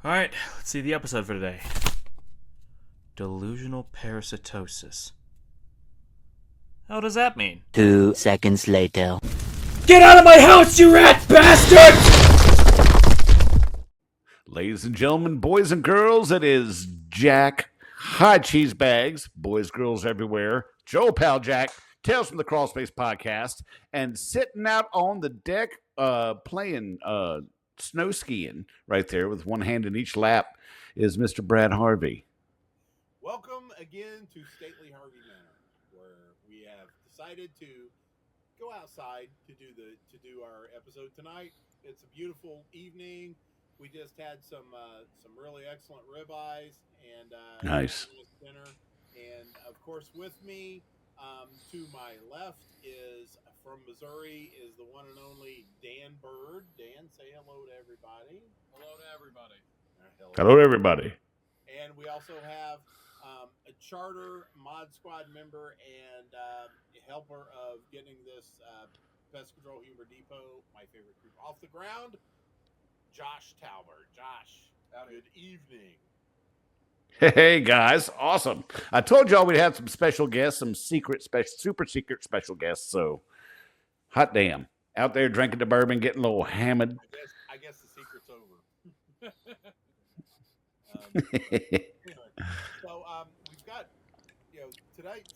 Alright, let's see the episode for today. Delusional Parasitosis. How does that mean? 2 seconds later. Get out of my house, you rat bastard! Ladies and gentlemen, boys and girls, it is Jack, High Cheese Bags, boys, girls everywhere, Joe Pal Jack, Tales from the Crawlspace podcast, and sitting out on the deck playing snow skiing right there with one hand in each lap is Mr. Brad Harvey. Welcome again to Stately Harvey Manor, where we have decided to go outside to do our episode tonight. It's a beautiful evening. We just had some really excellent ribeyes and Nice dinner, and of course with me to my left is from Missouri is the one and only Dan Bird. Dan, say hello to everybody. Hello to everybody. Hello, everybody. And we also have a charter mod squad member and helper of getting this Pest Control Humor Depot, my favorite group, off the ground, Josh Talbert. Josh, good evening. Hey, guys. Awesome. I told y'all we'd have some special guests, some super secret special guests. So, hot damn. Out there drinking the bourbon, getting a little hammered. I guess the secret's over. So we've got,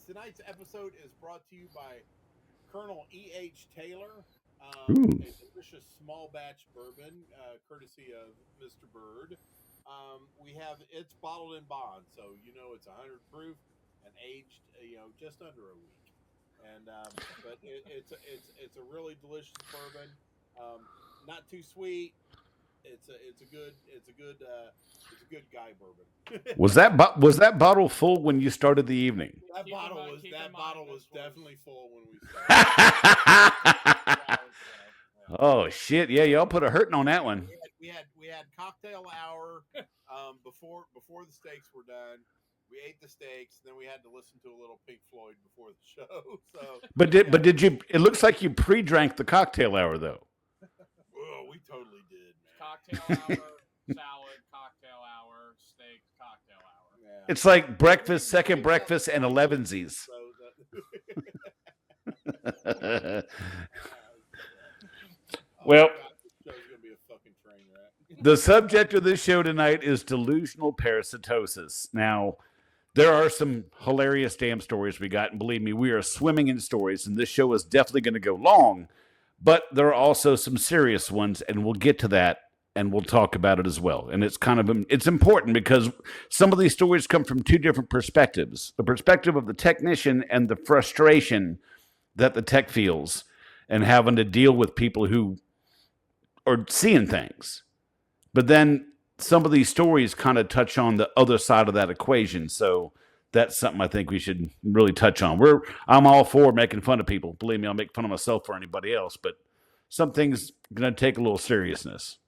tonight's episode is brought to you by Colonel E.H. Taylor, a delicious small batch bourbon, courtesy of Mr. Bird. It's bottled in bond, so it's 100 proof and aged, just under a week. And but it's a really delicious bourbon, not too sweet. It's a good guy bourbon. Was that bottle full when you started the evening? That bottle was definitely full when we started. Oh shit! Yeah, y'all put a hurting on that one. We had cocktail hour before the steaks were done. We ate the steaks, then we had to listen to a little Pink Floyd before the show. So, but did you? It looks like you pre-drank the cocktail hour though. Well, we totally did, man. Cocktail hour, salad, cocktail hour, steak, cocktail hour. Yeah. It's like breakfast, second breakfast, and 11sies. Well, the subject of this show tonight is delusional parasitosis. Now, there are some hilarious damn stories we got, and believe me, we are swimming in stories, and this show is definitely going to go long, but there are also some serious ones, and we'll get to that, and we'll talk about it as well. And it's important because some of these stories come from two different perspectives. The perspective of the technician and the frustration that the tech feels and having to deal with people who are seeing things. But then some of these stories kind of touch on the other side of that equation. So that's something I think we should really touch on. I'm all for making fun of people. Believe me, I'll make fun of myself or anybody else, but some things going to take a little seriousness.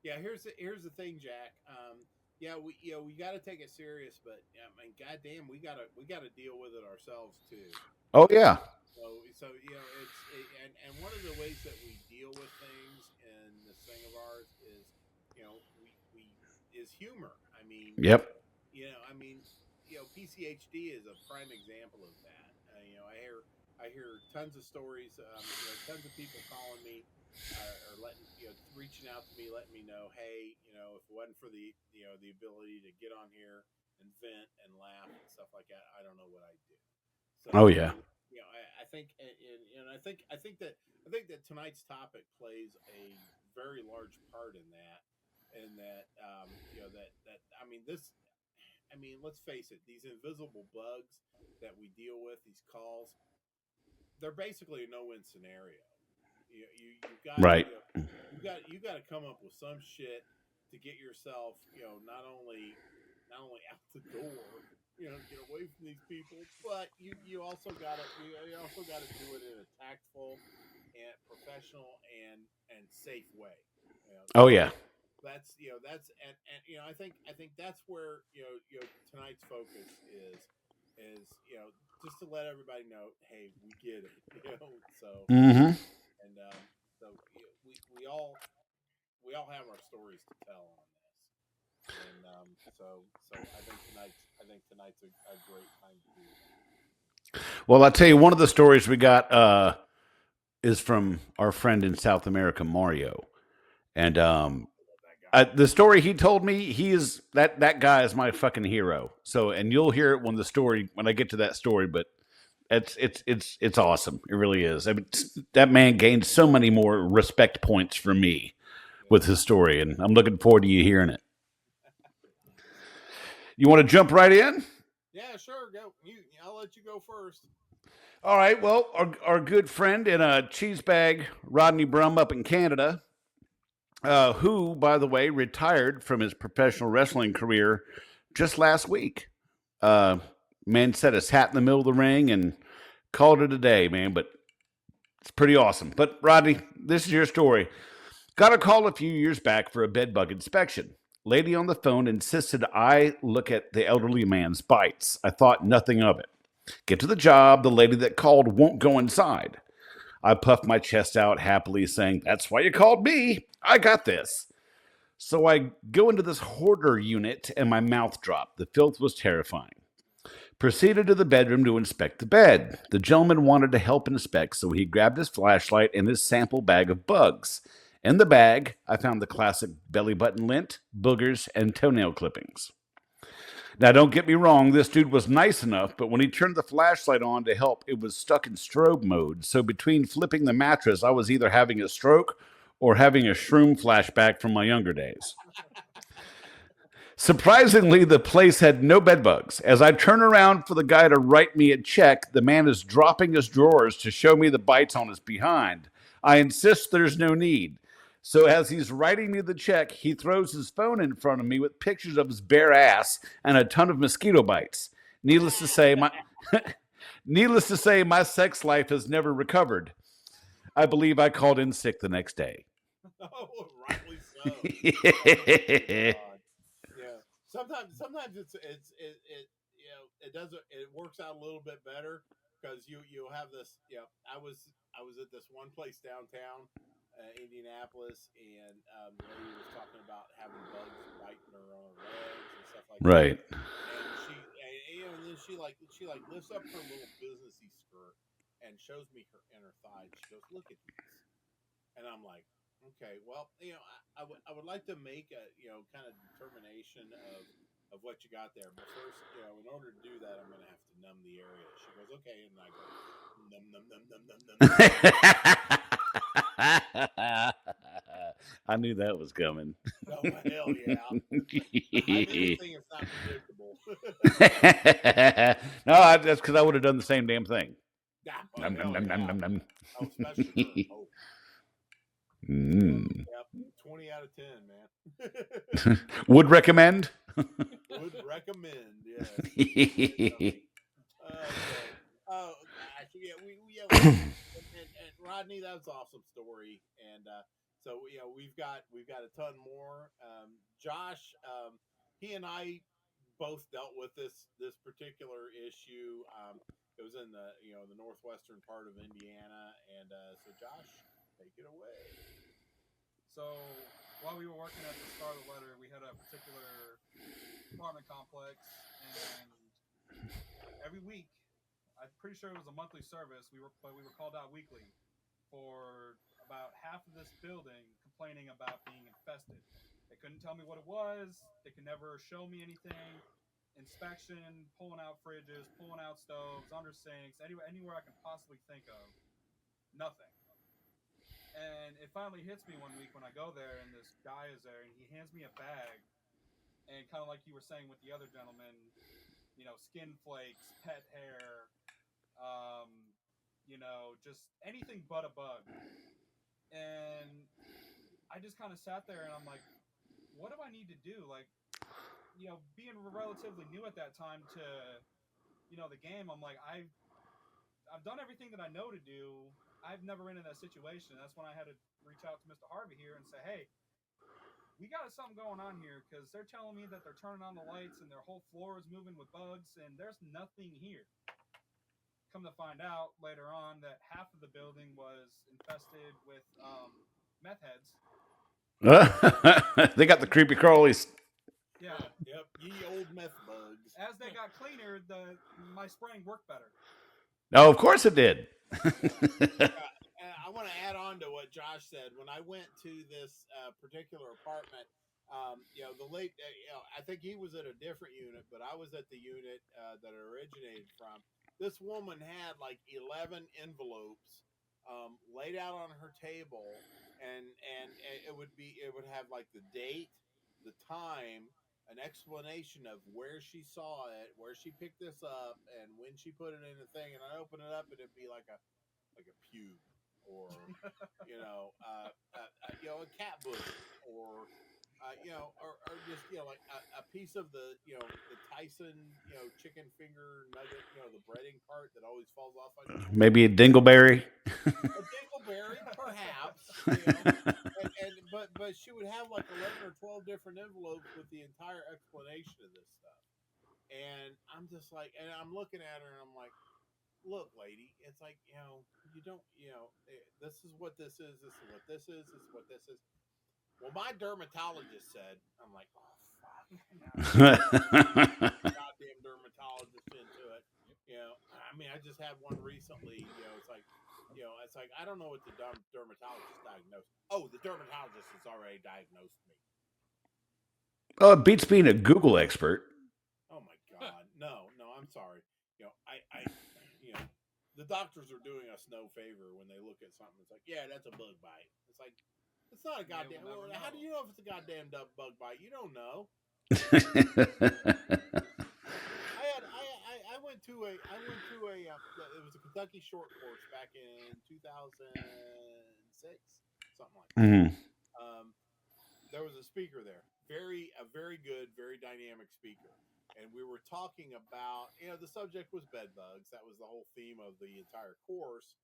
Yeah, here's the thing, Jack. We got to take it serious, but I mean, goddamn, we got to deal with it ourselves too. Oh yeah. So and one of the ways that we deal with things in this thing of ours is, we is humor. I mean, yep. PCHD is a prime example of that. I hear tons of stories. Tons of people calling me or reaching out to me, letting me know, hey, if it wasn't for the ability to get on here and vent and laugh and stuff like that, I don't know what I'd do. So, oh yeah. I think, and I think that tonight's topic plays a very large part in that. And that, let's face it, these invisible bugs that we deal with, these calls, they're basically a no-win scenario. You've got right. You got to come up with some shit to get yourself, not only out the door, get away from these people, but you also got to do it in a tactful and professional and safe way. Oh yeah. That's I think that's where tonight's focus is just to let everybody know, hey, we get it, so mm-hmm. and so we all have our stories to tell on this. So I think tonight's a great time to do that. Well, I'll tell you, one of the stories we got is from our friend in South America, Mario. And That guy. the story he told me, he is that guy is my fucking hero. So, and you'll hear it when I get to that story. But it's awesome. It really is. I mean, that man gained so many more respect points from me with his story, and I'm looking forward to you hearing it. You want to jump right in? Yeah, sure. Go. I'll let you go first. All right. Well, our good friend in a cheese bag, Rodney Brum, up in Canada, who, by the way, retired from his professional wrestling career just last week. Man set his hat in the middle of the ring and called it a day, man. But it's pretty awesome. But Rodney, this is your story. Got a call a few years back for a bed bug inspection. Lady on the phone insisted I look at the elderly man's bites. I thought nothing of it. Get to the job, the lady that called won't go inside. I puffed my chest out happily, saying, "That's why you called me. I got this." So I go into this hoarder unit and my mouth dropped. The filth was terrifying. Proceeded to the bedroom to inspect the bed. The gentleman wanted to help inspect, so he grabbed his flashlight and his sample bag of bugs. In the bag, I found the classic belly button lint, boogers, and toenail clippings. Now, don't get me wrong, this dude was nice enough, but when he turned the flashlight on to help, it was stuck in strobe mode. So between flipping the mattress, I was either having a stroke or having a shroom flashback from my younger days. Surprisingly, the place had no bed bugs. As I turn around for the guy to write me a check, the man is dropping his drawers to show me the bites on his behind. I insist there's no need. So as he's writing me the check, he throws his phone in front of me with pictures of his bare ass and a ton of mosquito bites. Needless to say, my sex life has never recovered. I believe I called in sick the next day. Oh, rightly so. God. Yeah. Sometimes it works out a little bit better because you'll have this. I was at this one place downtown, Indianapolis, and the lady was talking about having bugs biting her on her legs and stuff like Right. that. And then she lifts up her little businessy skirt and shows me her inner thigh. She goes, "Look at these," and I'm like, "Okay, well, I would like to make a kind of determination of what you got there, but first, in order to do that, I'm going to have to numb the area." She goes, "Okay," and I go, "Num num num num num num." I knew that was coming. Oh hell yeah! I'm anything that's not predictable. No, that's because I would have done the same damn thing. Nom, nom, nom, nom, nom, nom. Oh, especially her. Oh. Mm. Yep, 20 out of 10, man. Would recommend. Would recommend, yes. Oh gosh, and Rodney, that was an awesome story, and so we've got a ton more. Josh, he and I both dealt with this particular issue. It was in the northwestern part of Indiana, and so Josh, take it away. So while we were working at the start of the letter, we had a particular apartment complex, and every week, I'm pretty sure it was a monthly service. We were called out weekly for about half of this building complaining about being infested. They couldn't tell me what it was. They could never show me anything. Inspection, pulling out fridges, pulling out stoves, under sinks, anywhere I can possibly think of. Nothing. And it finally hits me one week when I go there and this guy is there and he hands me a bag, and kind of like you were saying with the other gentleman, skin flakes, pet hair, just anything but a bug. And I just kind of sat there and I'm like, what do I need to do? Like, being relatively new at that time to, the game, I'm like, I've done everything that I know to do. I've never been in that situation. That's when I had to reach out to Mr. Harvey here and say, hey, we got something going on here because they're telling me that they're turning on the lights and their whole floor is moving with bugs and there's nothing here. Come to find out later on that half of the building was infested with meth heads. They got the creepy crawlies. Yeah. Yep. Ye old meth bugs. As they got cleaner, my spraying worked better. Oh, of course it did. I want to add on to what Josh said. When I went to this particular apartment, the late, I think he was at a different unit, but I was at the unit that it originated from. This woman had like 11 envelopes laid out on her table, and it would have like the date, the time, an explanation of where she saw it, where she picked this up, and when she put it in the thing. And I open it up, and it'd be like a pube, or a cat booger, or or just like a piece of the the Tyson chicken finger nugget, the breading part that always falls off on you. Maybe a dingleberry. A dingleberry, perhaps. But she would have like 11 or 12 different envelopes with the entire explanation of this stuff, and I'm just like, and I'm looking at her, and I'm like, look, lady, it's like, you don't, this is what this is. This is what this is. This is what this is. Well, my dermatologist said, I'm like, oh, fuck. Goddamn dermatologist into it. I mean, I just had one recently, it's like, I don't know what the dermatologist diagnosed. Oh, the dermatologist has already diagnosed me. Oh, it beats being a Google expert. Oh my God. No, I'm sorry. The doctors are doing us no favor when they look at something. It's like, yeah, that's a bug bite. It's like, it's not a goddamn. How do you know if it's a goddamn bug bite? You don't know. I went to a it was a Kentucky short course back in 2006, something like that. Mm-hmm. There was a speaker there, a very good, very dynamic speaker. And we were talking about, the subject was bed bugs. That was the whole theme of the entire course.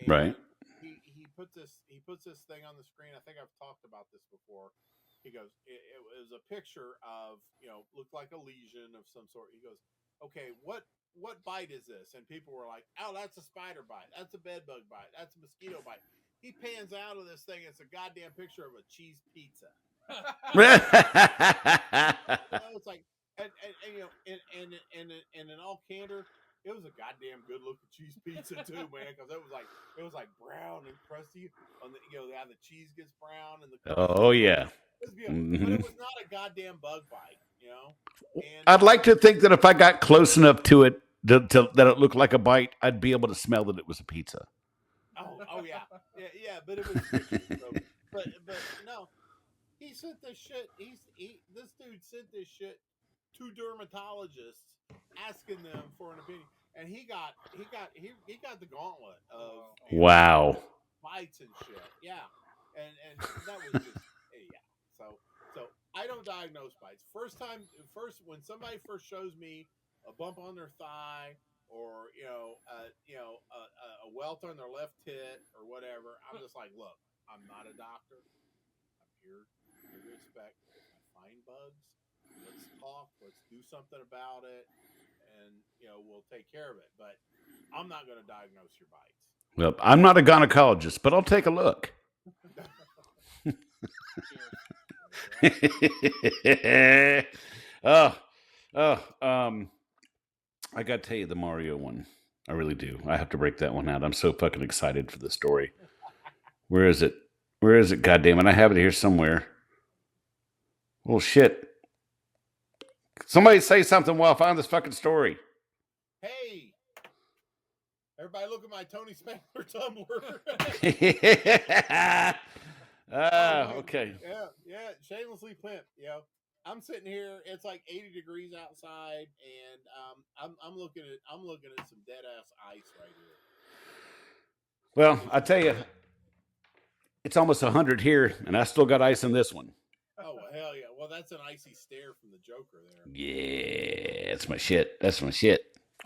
And right. He puts this thing on the screen. I think I've talked about this before. He goes, it was a picture of, looked like a lesion of some sort. He goes, okay, what bite is this? And people were like, oh, that's a spider bite. That's a bed bug bite. That's a mosquito bite. He pans out of this thing. It's a goddamn picture of a cheese pizza. It's like, and in all candor, it was a goddamn good looking cheese pizza too, man. Because it was like brown and crusty on the how the cheese gets brown and the oh yeah. It was beautiful, but it was not a goddamn bug bite, And I'd like to think that if I got close enough to it that it looked like a bite, I'd be able to smell that it was a pizza. Oh yeah, but it was so, but no. He sent this shit. This dude sent this shit to dermatologists, asking them for an opinion, and he got the gauntlet of wow bites and shit. Yeah, and that was just yeah. So I don't diagnose bites. First when somebody first shows me a bump on their thigh or a welt on their left tit or whatever, I'm just like, look, I'm not a doctor. I'm here to respect. If I find bugs, let's talk. Let's do something about it, and we'll take care of it. But I'm not going to diagnose your bites. Well, I'm not a gynecologist, but I'll take a look. I got to tell you the Mario one. I really do. I have to break that one out. I'm so fucking excited for the story. Where is it? God damn it. I have it here somewhere. Oh, shit. Somebody say something while I find this fucking story. Hey, everybody look at my Tony Spangler Tumblr. Okay. Yeah, shamelessly pimp. I'm sitting here. It's like 80 degrees outside, and I'm looking at some dead ass ice right here. Well, I tell you, it's almost 100 here, and I still got ice in this one. Oh hell yeah! Well, that's an icy stare from the Joker there. Yeah, that's my shit. All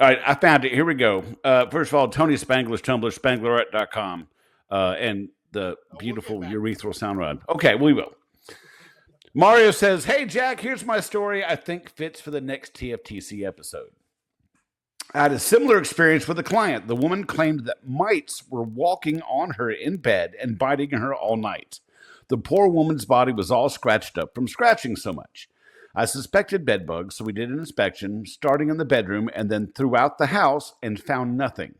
right, I found it. Here we go. First of all, Tony Spangler's Tumblr, spanglerette.com, and the beautiful urethral sound rod. Okay, we will. Mario says, hey, Jack, here's my story I think fits for the next TFTC episode. I had a similar experience with a client. The woman claimed that mites were walking on her in bed and biting her all night. The poor woman's body was all scratched up from scratching so much. I suspected bed bugs, so we did an inspection, starting in the bedroom and then throughout the house, and found nothing.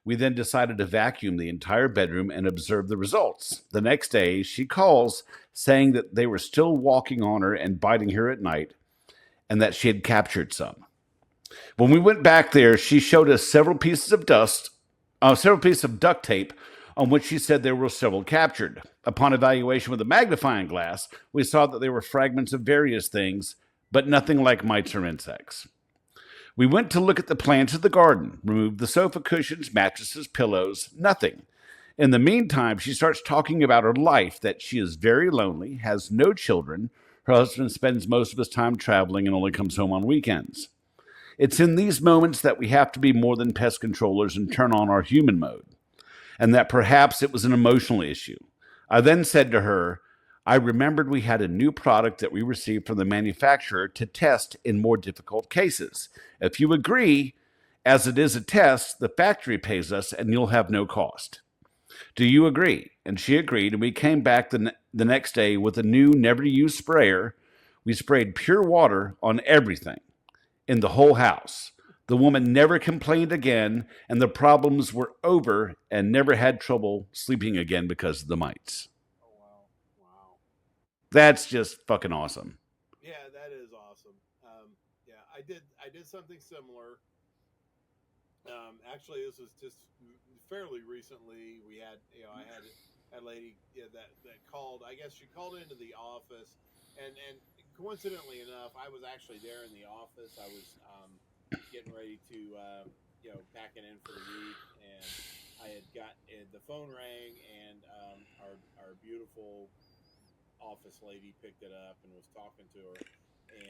We then decided to vacuum the entire bedroom and observe the results. The next day, she calls saying that they were still walking on her and biting her at night, and that she had captured some. When we went back there, she showed us several pieces of duct tape on which she said there were several captured. Upon evaluation with a magnifying glass, we saw that they were fragments of various things, but nothing like mites or insects. We went to look at the plants of the garden, removed the sofa cushions, mattresses, pillows, nothing. In the meantime, she starts talking about her life, that she is very lonely, has no children, her husband spends most of his time traveling and only comes home on weekends. It's in these moments that we have to be more than pest controllers and turn on our human mode, and that perhaps it was an emotional issue. I then said to her, I remembered we had a new product that we received from the manufacturer to test in more difficult cases. If you agree, as it is a test, the factory pays us and you'll have no cost. Do you agree? And she agreed, and we came back the next day with a new, never-used sprayer. We sprayed pure water on everything in the whole house. The woman never complained again, and the problems were over and never had trouble sleeping again because of the mites. Oh wow. That's just fucking awesome. Yeah, that is awesome. Yeah, I did something similar. Actually, this was just fairly recently. We had, I had a lady, that called. I guess she called into the office, and coincidentally enough, I was actually there in the office. I was getting ready to packing in for the week, and I had got the phone rang, and our beautiful office lady picked it up and was talking to her.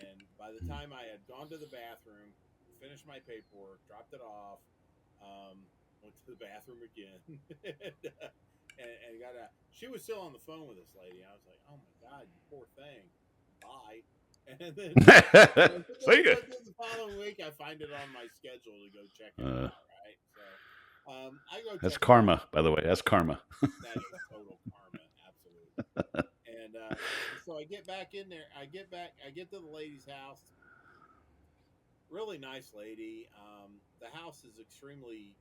And by the time I had gone to the bathroom, finished my paperwork, dropped it off, went to the bathroom again, and got out. She was still on the phone with this lady. I was like, "Oh my god, you poor thing, bye." And then See ya. the following week, I find it on my schedule to go check it out. Right, so I go. That's check karma, by the way. That's karma. That is total karma, absolutely. And so I get back in there. I get to the lady's house. Really nice lady. The house is extremely,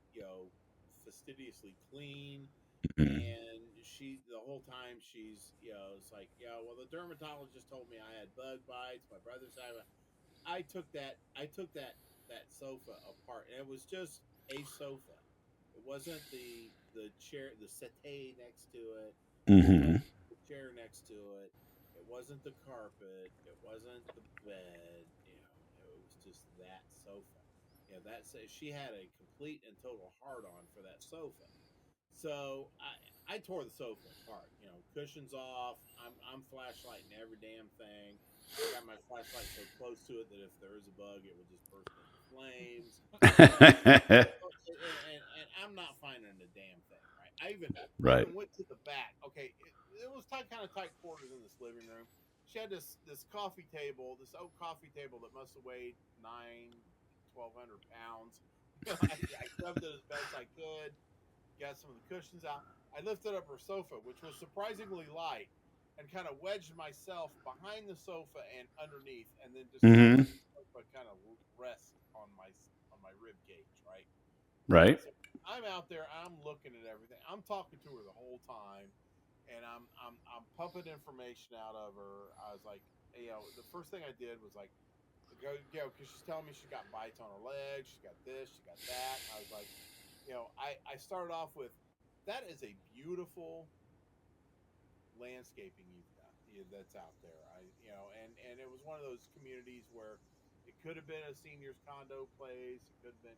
fastidiously clean. And the whole time she's, it's like, well, the dermatologist told me I had bug bites. My brother's had. I took that sofa apart, and it was just a sofa. It wasn't the chair, the settee next to it. Mm-hmm. The chair next to it. It wasn't the carpet. It wasn't the bed. It was just that sofa. She had a complete and total hard on for that sofa. So I tore the sofa apart. Cushions off. I'm flashlighting every damn thing. I got my flashlight so close to it that if there is a bug, it would just burst into flames. And I'm not finding a damn thing. Right? I even went to the back. Okay, it was kind of tight quarters in this living room. She had this coffee table, this oak coffee table that must have weighed 1,200 pounds. I grabbed it as best I could. Got some of the cushions out. I lifted up her sofa, which was surprisingly light, and kind of wedged myself behind the sofa and underneath, and then just let the sofa kind of rest on my rib cage, right? Right. So I'm out there. I'm looking at everything. I'm talking to her the whole time, and I'm pumping information out of her. I was like, the first thing I did was like, go, because she's telling me she's got bites on her legs. She's got this. She got that. I was like. I started off with, that is a beautiful landscaping you've got that's out there. And it was one of those communities where it could have been a senior's condo place. It could have been,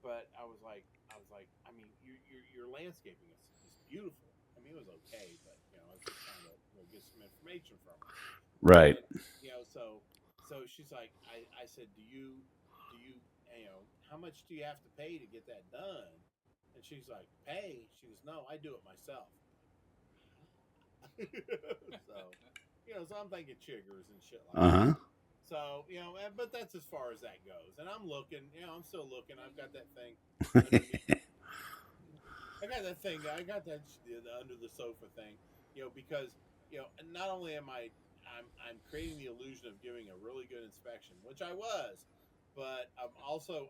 but I was like, I mean, your landscaping is beautiful. I mean, it was okay, but I was just trying to get some information from her. Right. And, so she's like, I said, do you how much do you have to pay to get that done? And she's like, pay? She goes, no, I do it myself. So I'm thinking chiggers and shit like that. So, but that's as far as that goes. And I'm looking, I'm still looking. I've got that thing. I got that under the sofa thing, because, not only am I I'm creating the illusion of giving a really good inspection, which I was, but I also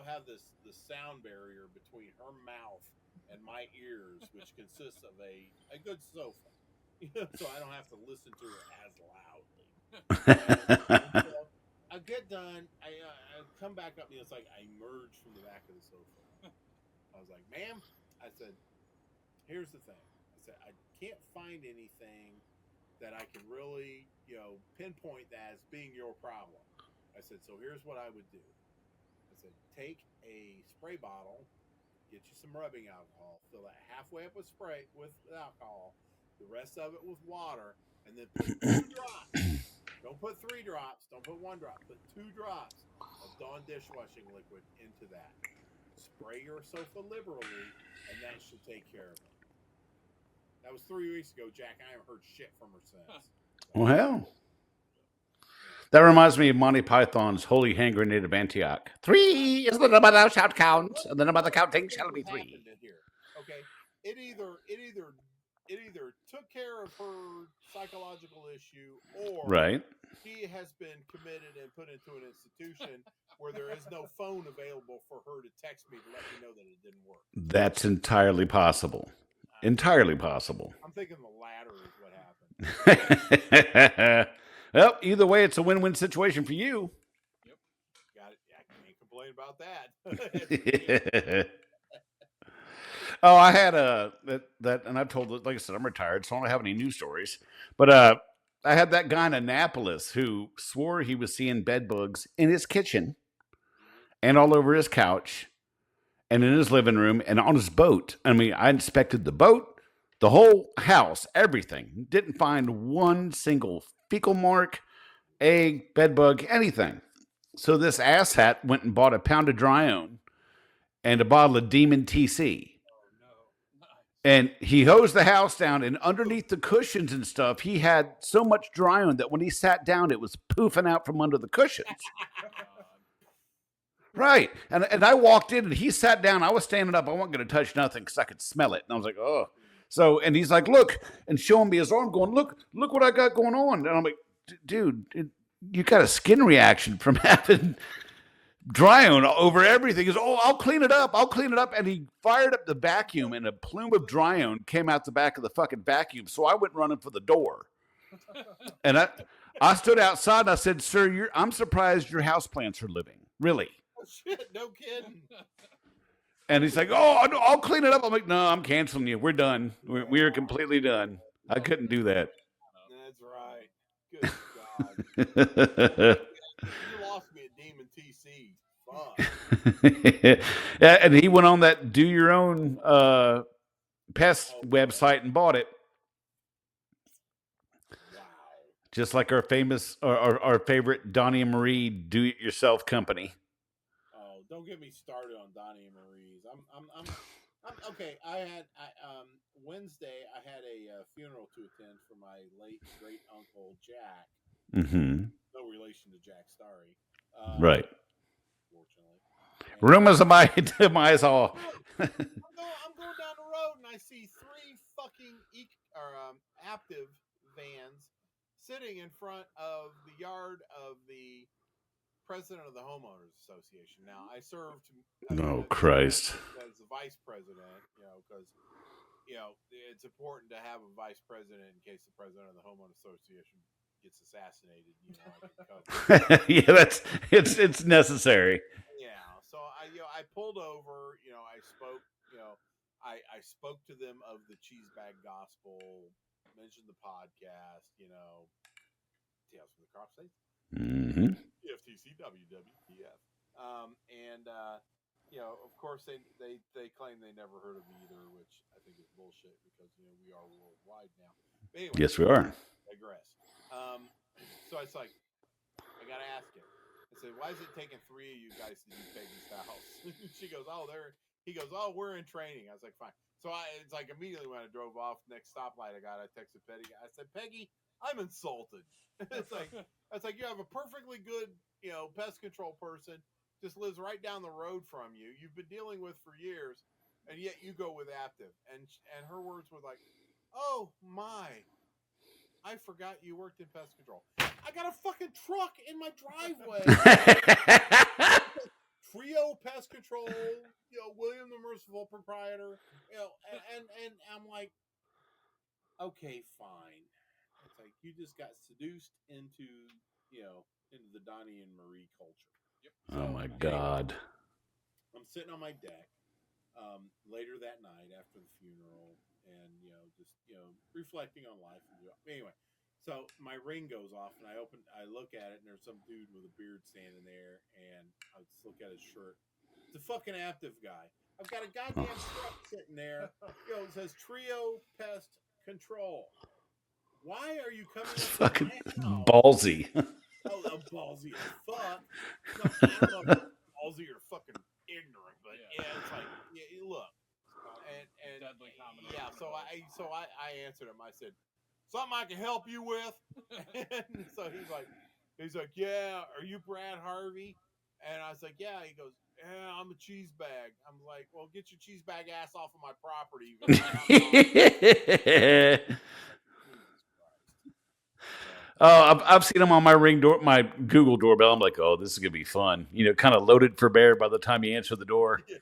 have the sound barrier between her mouth and my ears, which consists of a good sofa, so I don't have to listen to her as loudly. And so I get done. I come back up, it's like I emerge from the back of the sofa. I was like, "Ma'am," I said, "here's the thing." I said, "I can't find anything that I can really, pinpoint that as being your problem." I said, "So here's what I would do." I said, "Take a spray bottle, get you some rubbing alcohol, fill that halfway up with alcohol, the rest of it with water, and then put 2 drops. Don't put 3 drops. Don't put 1 drop. Put 2 drops of Dawn dishwashing liquid into that. Spray your sofa liberally, and that should take care of it." That was 3 weeks ago, Jack. I haven't heard shit from her since. Well, that reminds me of Monty Python's Holy Hand Grenade of Antioch. 3 is the number thou shalt count, and the number the counting shall be 3. Here, okay. It either took care of her psychological issue, or Right. she has been committed and put into an institution where there is no phone available for her to text me to let me know that it didn't work. That's entirely possible. Entirely possible. I'm thinking the latter is what happened. Well, either way, it's a win-win situation for you. Yep. Got it. Yeah, I can't complain about that. Oh, I had that, and I've told, like I said, I'm retired, so I don't have any news stories. But I had that guy in Annapolis who swore he was seeing bed bugs in his kitchen, and all over his couch, and in his living room, and on his boat. I mean, I inspected the boat, the whole house, everything. Didn't find one single fecal mark, egg, bed bug, anything. So this asshat went and bought a pound of Dryone and a bottle of Demon TC. And he hosed the house down, and underneath the cushions and stuff, he had so much Dryone that when he sat down, it was poofing out from under the cushions. Right. And I walked in, and he sat down. I was standing up. I wasn't going to touch nothing because I could smell it. And I was like, oh. So, and he's like, look, and showing me his arm going, look what I got going on. And I'm like, dude, you got a skin reaction from having Dryone over everything. He's, oh, I'll clean it up. And he fired up the vacuum, and a plume of Dryone came out the back of the fucking vacuum. So I went running for the door. And I stood outside, and I said, sir, I'm surprised your houseplants are living. Really? Oh, shit, no kidding. And he's like, oh, I'll clean it up. I'm like, no, I'm canceling you. We're done. We are completely done. I couldn't do that. That's right. Good God. You lost me at Demon TC. Fuck. Yeah, and he went on that do your own pest website and bought it. Wow. Just like our famous, our favorite Donnie and Marie do-it-yourself company. Oh, don't get me started on Donnie and Marie's. I'm okay. Wednesday I had a funeral to attend for my late great uncle Jack. Mm-hmm. No relation to Jack Starry. Right. Fortunately. Rumors of my demise all. I'm going down the road and I see 3 fucking Aptiv vans sitting in front of the yard of the president of the homeowners association. Now I served Christ as the vice president, because it's important to have a vice president in case the president of the homeowners association gets assassinated. Yeah, it's necessary. Yeah, so I pulled over. I spoke. I spoke to them of the cheese bag gospel. Mentioned the podcast. Tales from the Crop States. Mm-hmm. TFTC WWTF. Of course they claim they never heard of me either, which I think is bullshit because we are worldwide now. But anyway, Yes, we are. Digress. So it's like I gotta ask him. I said, "Why is it taking 3 of you guys to do Peggy's house?" She goes, "Oh, He goes, "Oh, we're in training." I was like, "Fine." So it's like immediately when I drove off, next stoplight I texted Peggy. I said, "Peggy, I'm insulted." It's like you have a perfectly good, pest control person, just lives right down the road from you. You've been dealing with for years, and yet you go with Aptiv. And her words were like, "Oh my." I forgot you worked in pest control. I got a fucking truck in my driveway. Trio Pest Control, William the Merciful proprietor, and I'm like, okay, fine. It's like you just got seduced into the Donnie and Marie culture. Yep. Oh my God. I'm sitting on my deck later that night after the funeral, and just reflecting on life. Anyway, so my ring goes off, and I look at it, and there's some dude with a beard standing there, and I just look at his shirt. It's a fucking active guy. I've got a goddamn truck sitting there. It says Trio Pest Control. Why are you coming up Fucking to my house? ballsy. Oh, I'm ballsy as fuck. No, I don't know if I'm ballsy or fucking ignorant, but it's like, look, and Deadly combination. yeah. So I answered him. I said, something I can help you with. And so he's like, yeah. Are you Brad Harvey? And I was like, yeah. He goes, yeah, I'm a cheese bag. I'm like, well, get your cheese bag ass off of my property. Oh, I've seen them on my my Google doorbell. I'm like, oh, this is gonna be fun. Kind of loaded for bear by the time you answer the door. Yeah,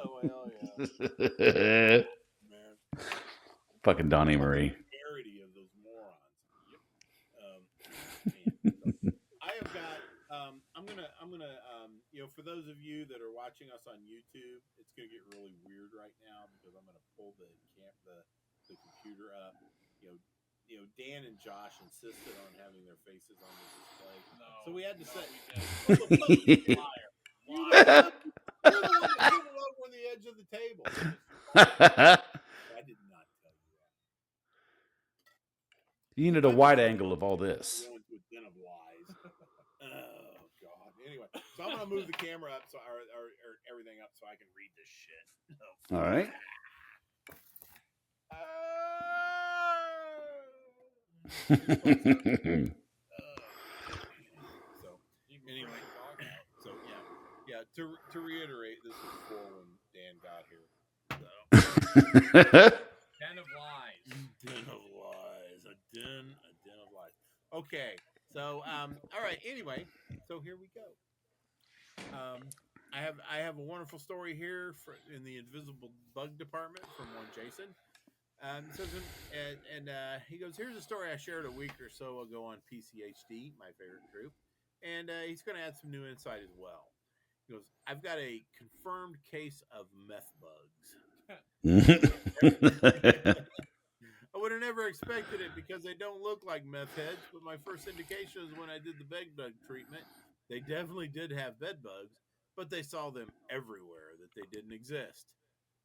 well, yeah. Man. Fucking Donnie Marie. Parody of those morons. I have got. I'm gonna. For those of you that are watching us on YouTube, it's gonna get really weird right now because I'm gonna pull the computer up. Dan and Josh insisted on having their faces on the display, so we had to say, "Liar! You're the one that put it over the edge of the table." I did not tell you that. You need a wide angle of all this. Going to a den of lies. Oh God. Anyway, so I'm gonna move the camera up or everything up so I can read this shit. All right. So anyway, so yeah. To reiterate, this was before when Dan got here. So. Den of lies. A den of lies. Okay, so all right. Anyway, so here we go. I have a wonderful story here in the invisible bug department from one Jason. He goes, here's a story I shared a week or so ago on PCHD, my favorite group, and he's going to add some new insight as well. He goes, I've got a confirmed case of meth bugs. I would have never expected it because they don't look like meth heads, but my first indication was when I did the bed bug treatment. They definitely did have bed bugs, but they saw them everywhere that they didn't exist.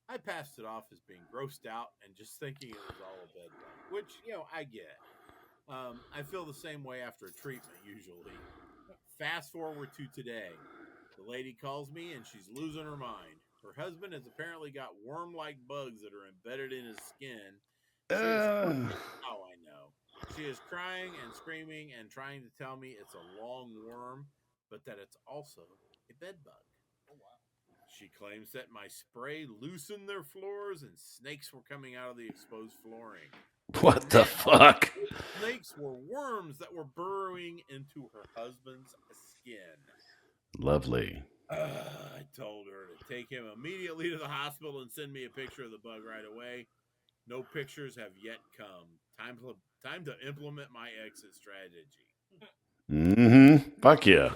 I passed it off as being grossed out and just thinking it was all a bed bug, which, I get. I feel the same way after a treatment, usually. Fast forward to today. The lady calls me and she's losing her mind. Her husband has apparently got worm-like bugs that are embedded in his skin. How I know. She is crying and screaming and trying to tell me it's a long worm, but that it's also a bed bug. Oh, wow. She claims that my spray loosened their floors and snakes were coming out of the exposed flooring. What the fuck? Snakes were worms that were burrowing into her husband's skin. Lovely. I told her to take him immediately to the hospital and send me a picture of the bug right away. No pictures have yet come. Time to implement my exit strategy. Mm-hmm. Fuck yeah.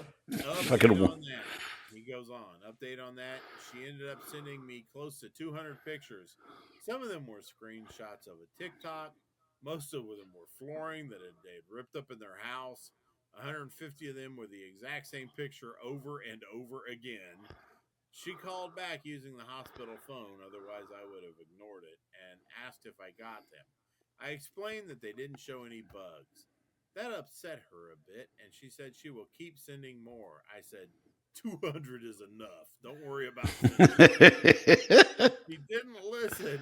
Fucking on that. He goes on. Update on that. She ended up sending me close to 200 pictures. Some of them were screenshots of a TikTok. Most of them were flooring that they'd ripped up in their house. 150 of them were the exact same picture over and over again. She called back using the hospital phone, otherwise I would have ignored it, and asked if I got them. I explained that they didn't show any bugs. That upset her a bit, and she said she will keep sending more. I said, 200 is enough. Don't worry about it. She didn't listen.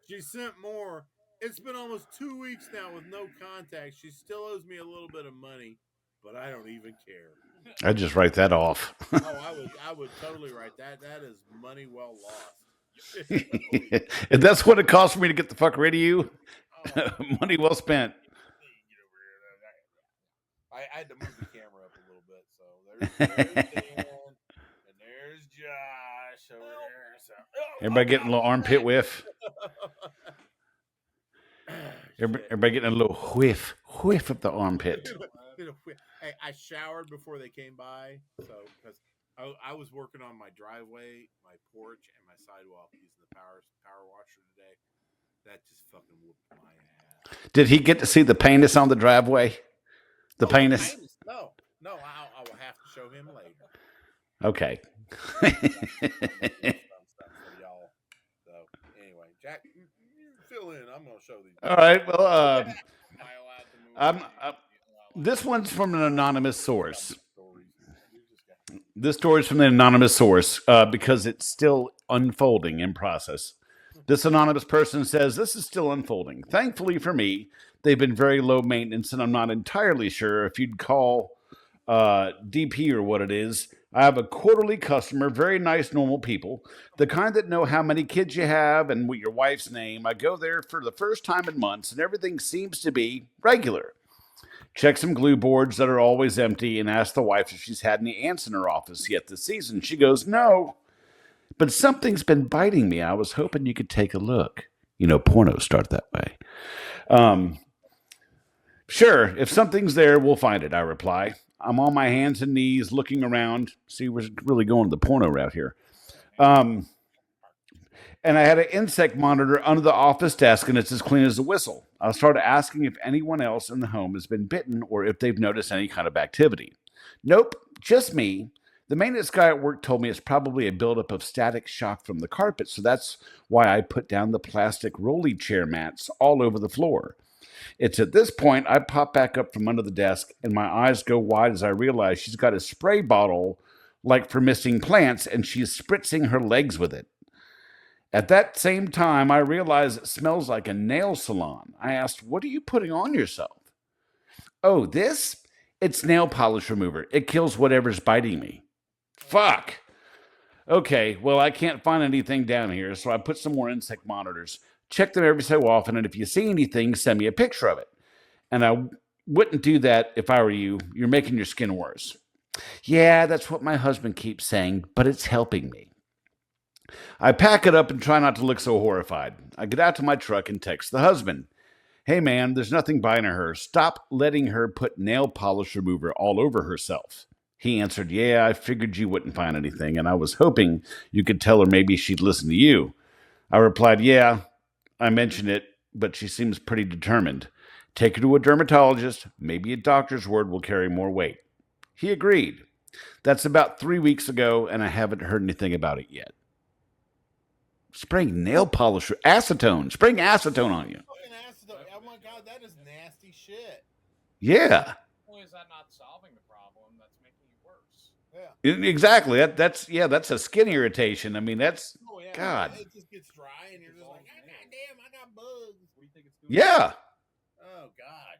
She sent more. It's been almost 2 weeks now with no contact. She still owes me a little bit of money, but I don't even care. I'd just write that off. I would totally write that. That is money well lost. If that's what it cost for me to get the fuck rid of you, money well spent. Get over I had to move the camera up a little bit. So there's Dan, and there's Josh over there. So Everybody getting a little armpit whiff. Everybody getting a little whiff of the armpit. Hey, I showered before they came by, so because I was working on my driveway, my porch, and my sidewalk using the power washer today. That just fucking whooped my ass. Did he get to see the penis on the driveway? The penis? No. I will have to show him later. Okay. Y'all. So anyway, Jack, you fill in. I'm gonna show these. All right. Well, this one's from an anonymous source. This story is from an anonymous source because it's still unfolding in process. This anonymous person says, this is still unfolding. Thankfully for me, they've been very low maintenance, and I'm not entirely sure if you'd call DP or what it is. I have a quarterly customer, very nice, normal people, the kind that know how many kids you have and what your wife's name. I go there for the first time in months, and everything seems to be regular. Check some glue boards that are always empty and ask the wife if she's had any ants in her office yet this season. She goes, no. But something's been biting me. I was hoping you could take a look. You know, pornos start that way. Sure, if something's there, we'll find it, I reply. I'm on my hands and knees looking around. See, we're really going the porno route here. And I had an insect monitor under the office desk, and it's as clean as a whistle. I started asking if anyone else in the home has been bitten or if they've noticed any kind of activity. Nope, just me. The maintenance guy at work told me it's probably a buildup of static shock from the carpet, so that's why I put down the plastic rolly chair mats all over the floor. It's at this point I pop back up from under the desk, and my eyes go wide as I realize she's got a spray bottle like for missing plants, and she's spritzing her legs with it. At that same time, I realize it smells like a nail salon. I asked, what are you putting on yourself? Oh, this? It's nail polish remover. It kills whatever's biting me. Fuck. Okay, well, I can't find anything down here, so I put some more insect monitors. Check them every so often, and if you see anything, send me a picture of it. And I wouldn't do that if I were you. You're making your skin worse. Yeah, that's what my husband keeps saying, but it's helping me. I pack it up and try not to look so horrified. I get out to my truck and text the husband. Hey man, there's nothing biting her. Stop letting her put nail polish remover all over herself. He answered, yeah, I figured you wouldn't find anything, and I was hoping you could tell her maybe she'd listen to you. I replied, yeah, I mentioned it, but she seems pretty determined. Take her to a dermatologist. Maybe a doctor's word will carry more weight. He agreed. That's about 3 weeks ago, and I haven't heard anything about it yet. Spraying nail polish, acetone. Spraying acetone on you. Fucking acetone. Oh my god, that is nasty shit. Yeah. Well, is that not solving the problem? That's making it worse. Yeah. Exactly. That's a skin irritation. I mean, that's God. It just gets dry, and you're just like, God damn, I got bugs. What do you think it's doing? Yeah. Oh god.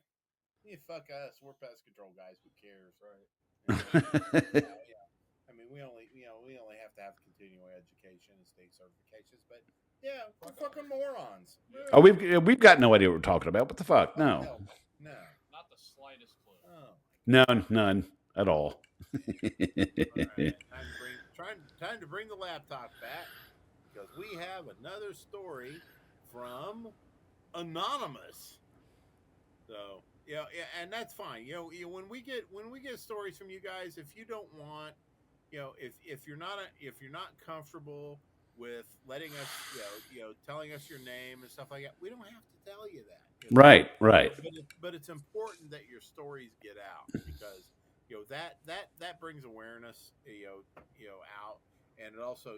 Yeah, fuck us. We're pest control guys. Who cares, right? Yeah. I mean, we only have to have continuing education and state certifications, but yeah, we're fucking morons. Oh, we've got no idea what we're talking about. What the fuck? No. No. Not the slightest clue. Oh. None at all. Right. Time to bring the laptop back because we have another story from Anonymous. So yeah, and that's fine. When we get stories from you guys, if you don't want, if you're not comfortable with letting us, telling us your name and stuff like that, we don't have to tell you that. Right. But it's important that your stories get out because that brings awareness out, and it also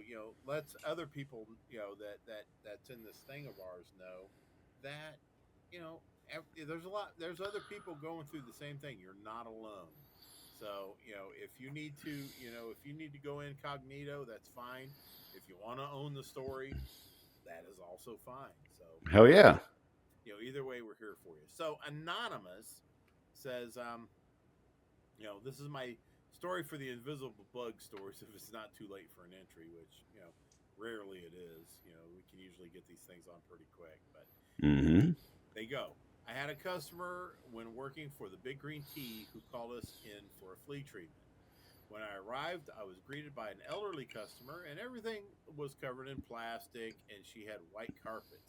lets other people that's in this thing of ours know that there's other people going through the same thing. You're not alone. So if you need to go incognito, that's fine. If you want to own the story, that is also fine. So hell yeah. Either way, we're here for you. So Anonymous says, this is my story for the invisible bug stories. If it's not too late for an entry, which rarely it is. We can usually get these things on pretty quick, but they go. I had a customer when working for the Big Green Tea who called us in for a flea treatment. When I arrived, I was greeted by an elderly customer, and everything was covered in plastic, and she had white carpets.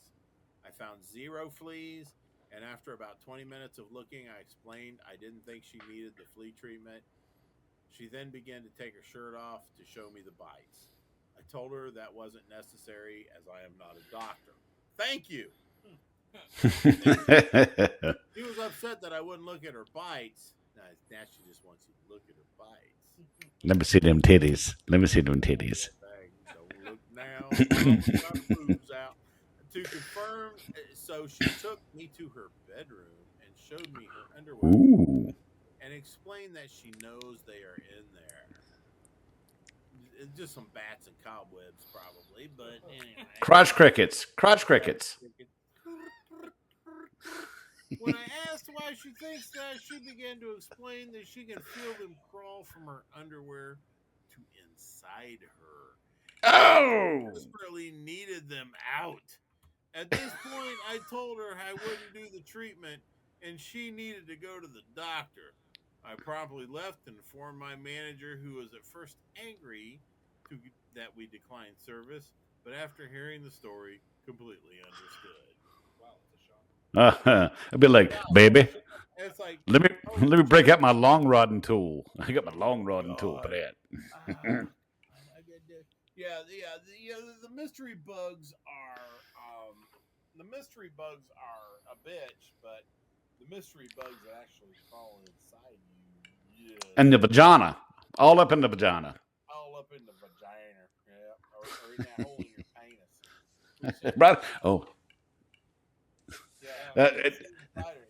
I found zero fleas, and after about 20 minutes of looking, I explained I didn't think she needed the flea treatment. She then began to take her shirt off to show me the bites. I told her that wasn't necessary as I am not a doctor. Thank you. She was upset that I wouldn't look at her bites. Now she just wants you to look at her bites. Let me see them titties. Let me see them titties. Don't look now. Got boobs out. To confirm, so she took me to her bedroom and showed me her underwear. Ooh. And explained that she knows they are in there. It's just some bats and cobwebs, probably, but anyway. Crotch crickets. Crotch crickets. When I asked why she thinks that, she began to explain that she can feel them crawl from her underwear to inside her. Oh! She desperately needed them out. At this point, I told her I wouldn't do the treatment, and she needed to go to the doctor. I promptly left and informed my manager, who was at first angry that we declined service, but after hearing the story, completely understood. I'd be like, baby, It's like, let me break out my long rodding tool. I got my long rodding tool for that. The mystery bugs are a bitch, but the mystery bugs that actually crawl inside you, yeah. And the vagina, all up in the vagina. All up in the vagina, yeah, or in that hole in your penis. Right? Oh.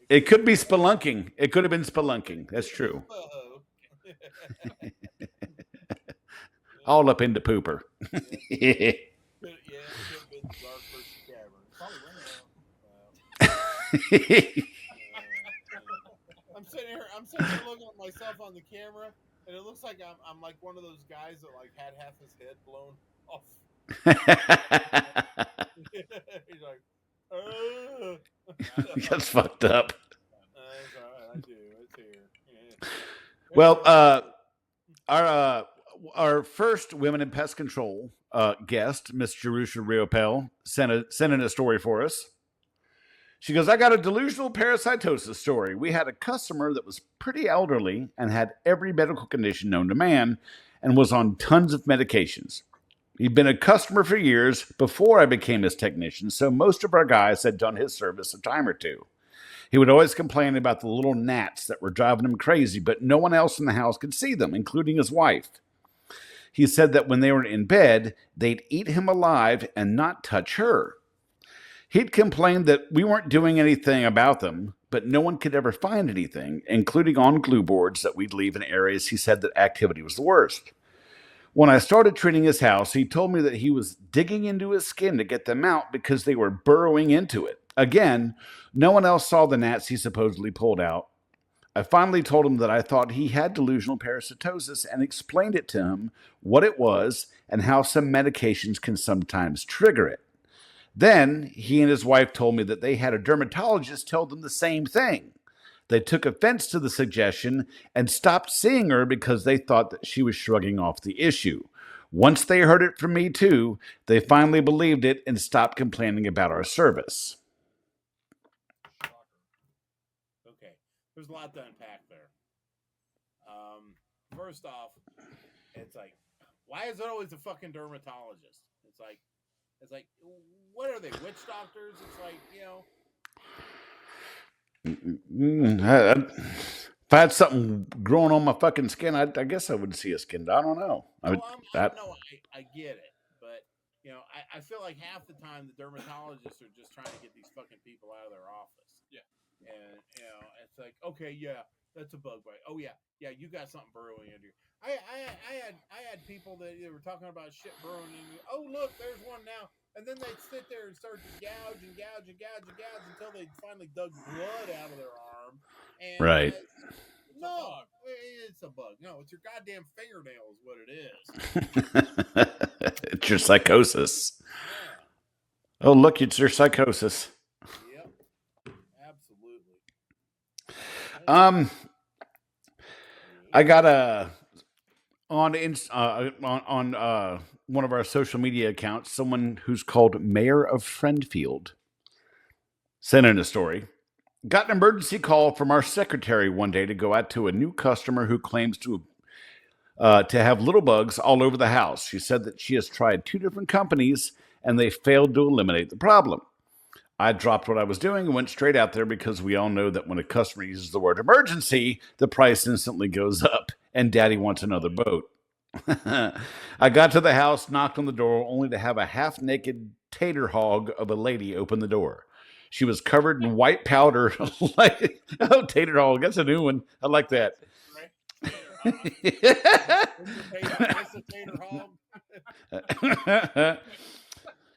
It could be spelunking. It could have been spelunking. That's true. All up in the pooper. I'm sitting here looking at myself on the camera, and it looks like I'm like one of those guys that like had half his head blown off. He's like, that's fucked up. I do. It's here. Yeah. Well, our first women in pest control guest, Miss Jerusha Riopel, sent in a story for us. She goes, I got a delusional parasitosis story. We had a customer that was pretty elderly and had every medical condition known to man and was on tons of medications. He'd been a customer for years before I became his technician, so most of our guys had done his service a time or two. He would always complain about the little gnats that were driving him crazy, but no one else in the house could see them, including his wife. He said that when they were in bed, they'd eat him alive and not touch her. He'd complained that we weren't doing anything about them, but no one could ever find anything, including on glue boards that we'd leave in areas he said that activity was the worst. When I started treating his house, he told me that he was digging into his skin to get them out because they were burrowing into it. Again, no one else saw the gnats he supposedly pulled out. I finally told him that I thought he had delusional parasitosis and explained it to him, what it was, and how some medications can sometimes trigger it. Then he and his wife told me that they had a dermatologist tell them the same thing. They took offense to the suggestion and stopped seeing her because they thought that she was shrugging off the issue. Once they heard it from me too, they finally believed it and stopped complaining about our service. Okay, there's a lot to unpack there. First off, it's like, why is it always a fucking dermatologist? It's like, what are they, witch doctors? It's like, If I had something growing on my fucking skin, I guess I would see a skin. I don't know. I get it, but I feel like half the time the dermatologists are just trying to get these fucking people out of their office. Yeah, and it's like, okay, yeah, that's a bug bite. Oh yeah, you got something burrowing into you. I had people that were talking about shit burrowing in you. Oh look, there's one now. And then they'd sit there and start to gouge until they finally dug blood out of their arm. And right. No, it's a bug. No, it's your goddamn fingernail is what it is. It's your psychosis. Yeah. Oh, look, it's your psychosis. Yep. Absolutely. I got on one of our social media accounts, someone who's called Mayor of Friendfield sent in a story. Got an emergency call from our secretary one day to go out to a new customer who claims to have little bugs all over the house. She said that she has tried 2 different companies and they failed to eliminate the problem. I dropped what I was doing and went straight out there because we all know that when a customer uses the word emergency, the price instantly goes up and daddy wants another boat. I got to the house, knocked on the door, only to have a half-naked tater hog of a lady open the door. She was covered in white powder. Like, oh, tater hog, that's a new one. I like that.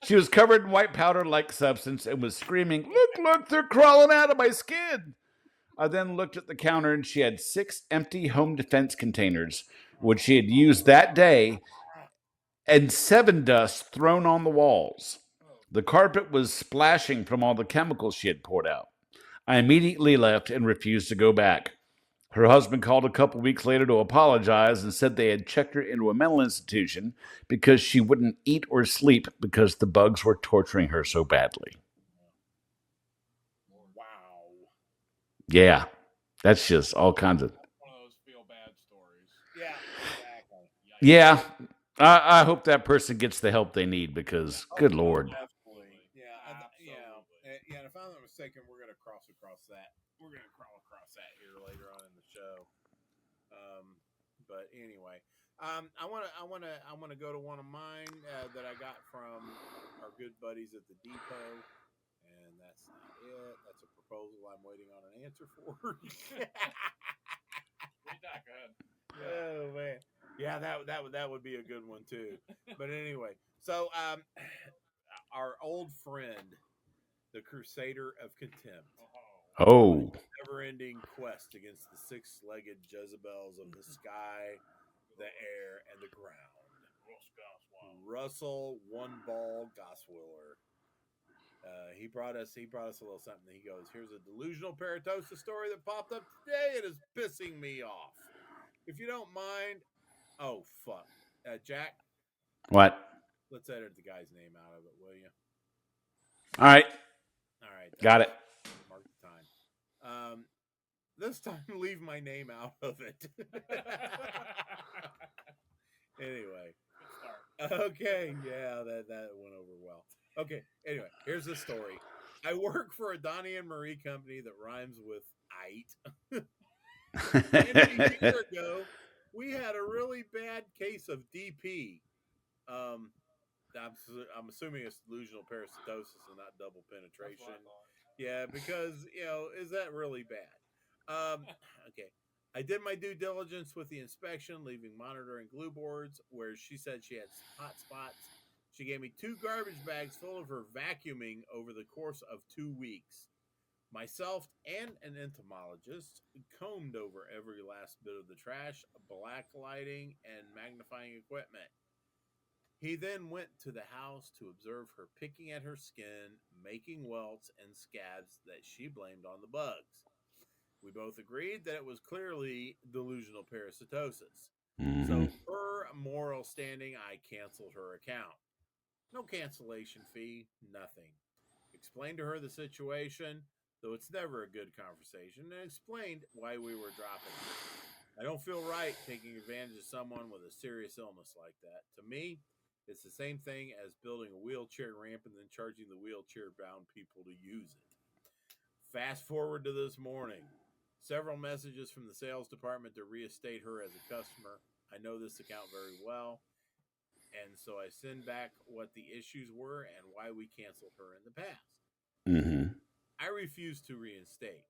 She was covered in white powder-like substance and was screaming, look, they're crawling out of my skin. I then looked at the counter and she had 6 empty home defense containers, which she had used that day, and 7 dust thrown on the walls. The carpet was splashing from all the chemicals she had poured out. I immediately left and refused to go back. Her husband called a couple weeks later to apologize and said they had checked her into a mental institution because she wouldn't eat or sleep because the bugs were torturing her so badly. Wow. Yeah, that's just all kinds of... One of those feel bad stories. Yeah, exactly. Yeah, I hope that person gets the help they need because, good Lord. Absolutely. Yeah, and if I'm not mistaken, we're gonna crawl across that. We're gonna crawl across that here later on in the show. But anyway, I wanna go to one of mine that I got from our good buddies at the depot, and that's not it. That's a proposal I'm waiting on an answer for. Oh man, yeah, that would be a good one too. But anyway, so our old friend, the Crusader of Contempt. Oh. Never-ending quest against the 6-legged Jezebels of the sky, the air, and the ground. Russell One Ball Goswiller. He brought us a little something. He goes, "Here's a delusional parasitosis story that popped up today. It is pissing me off. If you don't mind, oh fuck, Jack. What? Let's edit the guy's name out of it, will you? All right. Got it. Mark the time. This time, leave my name out of it. Anyway. Okay, yeah, that went over well. Okay, anyway, here's the story. I work for a Donnie and Marie company that rhymes with "ite." And a year ago, we had a really bad case of DP. I'm assuming it's delusional parasitosis and not double penetration. Yeah, because is that really bad? Okay. I did my due diligence with the inspection, leaving monitoring glue boards where she said she had hot spots. She gave me 2 garbage bags full of her vacuuming over the course of 2 weeks. Myself and an entomologist combed over every last bit of the trash, black lighting, and magnifying equipment. He then went to the house to observe her picking at her skin, making welts and scabs that she blamed on the bugs. We both agreed that it was clearly delusional parasitosis. Mm-hmm. So, per moral standing, I canceled her account. No cancellation fee, nothing. Explained to her the situation, though it's never a good conversation, and explained why we were dropping it. I don't feel right taking advantage of someone with a serious illness like that. To me, it's the same thing as building a wheelchair ramp and then charging the wheelchair-bound people to use it. Fast forward to this morning. Several messages from the sales department to reinstate her as a customer. I know this account very well, and so I send back what the issues were and why we canceled her in the past. Mm-hmm. I refuse to reinstate.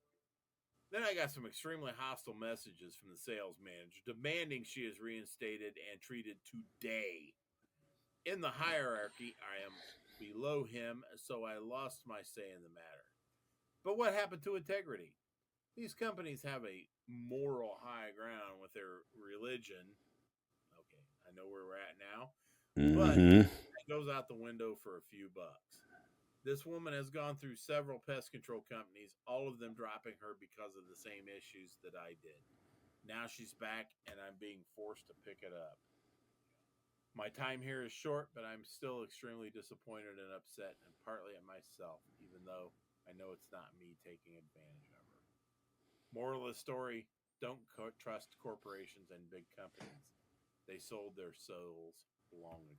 Then I got some extremely hostile messages from the sales manager demanding she is reinstated and treated today. In the hierarchy, I am below him, so I lost my say in the matter. But what happened to integrity? These companies have a moral high ground with their religion. Okay, I know where we're at now. But it goes out the window for a few bucks. This woman has gone through several pest control companies, all of them dropping her because of the same issues that I did. Now she's back, and I'm being forced to pick it up. My time here is short, but I'm still extremely disappointed and upset, and partly at myself, even though I know it's not me taking advantage of her. Moral of the story, don't trust corporations and big companies. They sold their souls long ago.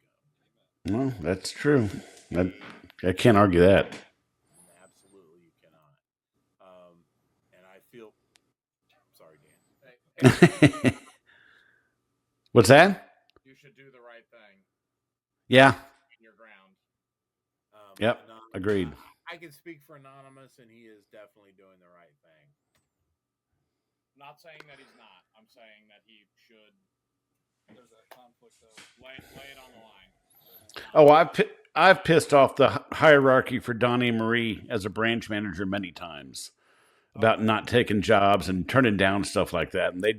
Well, that's true. I can't argue that. Absolutely, you cannot. And I feel sorry, Dan. What's that? You should do the right thing. Yeah. In your ground. Yep. Agreed. I can speak for Anonymous, and he is definitely doing the right thing. Not saying that he's not. I'm saying that he should. There's a conflict, though. Lay it on the line. Oh, I've pissed off the hierarchy for Donnie and Marie as a branch manager many times about not taking jobs and turning down stuff like that. And they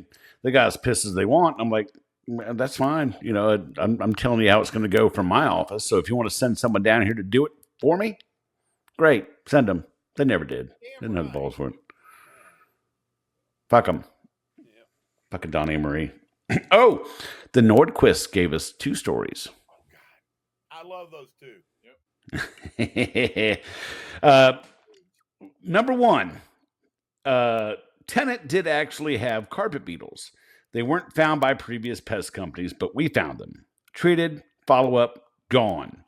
got as pissed as they want. I'm like, that's fine. You know, I'm telling you how it's going to go from my office. So if you want to send someone down here to do it for me, great, send them. They never did. They didn't have the balls for it. Fuck them. Yep. Fucking Donnie and Marie. Oh, the Nordquist gave us 2 stories. Oh, God. I love those 2. Yep. Number 1, tenant did actually have carpet beetles. They weren't found by previous pest companies, but we found them. Treated, follow up, gone.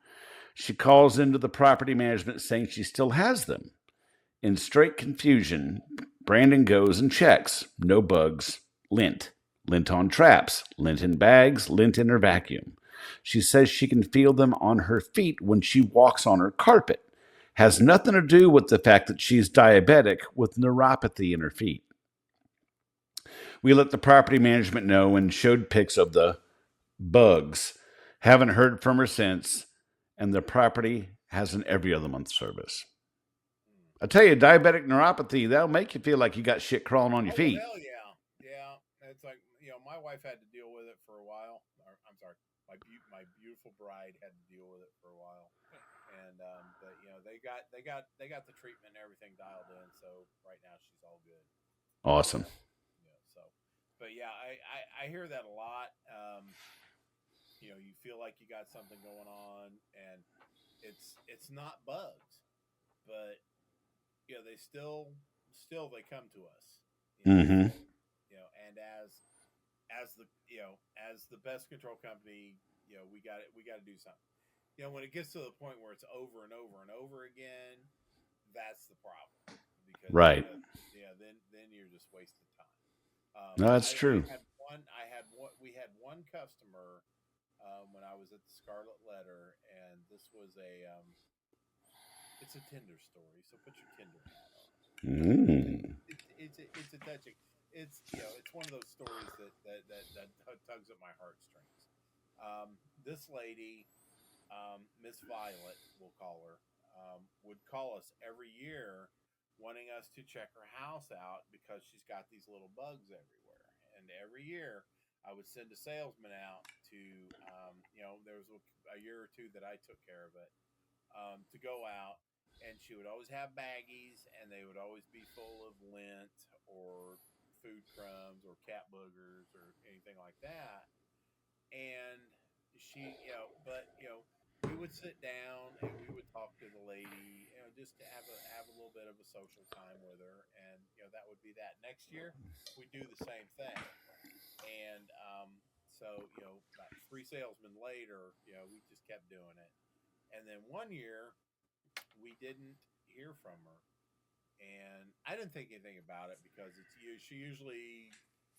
She calls into the property management saying she still has them. In straight confusion, Brandon goes and checks. No bugs. Lint. Lint on traps. Lint in bags. Lint in her vacuum. She says she can feel them on her feet when she walks on her carpet. Has nothing to do with the fact that she's diabetic with neuropathy in her feet. We let the property management know and showed pics of the bugs. Haven't heard from her since, and the property has an every other month service. I tell you, diabetic neuropathy, that'll make you feel like you got shit crawling on your feet. Hell yeah. Yeah. It's like, my wife had to deal with it for a while. I'm sorry. My beautiful bride had to deal with it for a while. And but they got the treatment and everything dialed in, so right now she's all good. Awesome. But yeah, I hear that a lot. You feel like you got something going on, and it's not bugs, but they still they come to us. Mm-hmm. And as the pest control company, we got to do something. When it gets to the point where it's over and over and over again, that's the problem. Because right. Then you're just wasting time. No, that's true. We had one customer when I was at the Scarlet Letter, and this was it's a Tinder story, so put your Tinder hat on. It's a touching. It's one of those stories that tugs at my heartstrings. This lady, Miss Violet, we'll call her, would call us every year wanting us to check her house out because she's got these little bugs everywhere. And every year I would send a salesman out to, there was a year or 2 that I took care of it, to go out, and she would always have baggies, and they would always be full of lint or food crumbs or cat boogers or anything like that. And she, we would sit down and we would talk to the lady, just to have a little bit of a social time with her, and that would be that. Next year, we do the same thing, and so about 3 salesmen later, we just kept doing it, and then one year we didn't hear from her, and I didn't think anything about it because she usually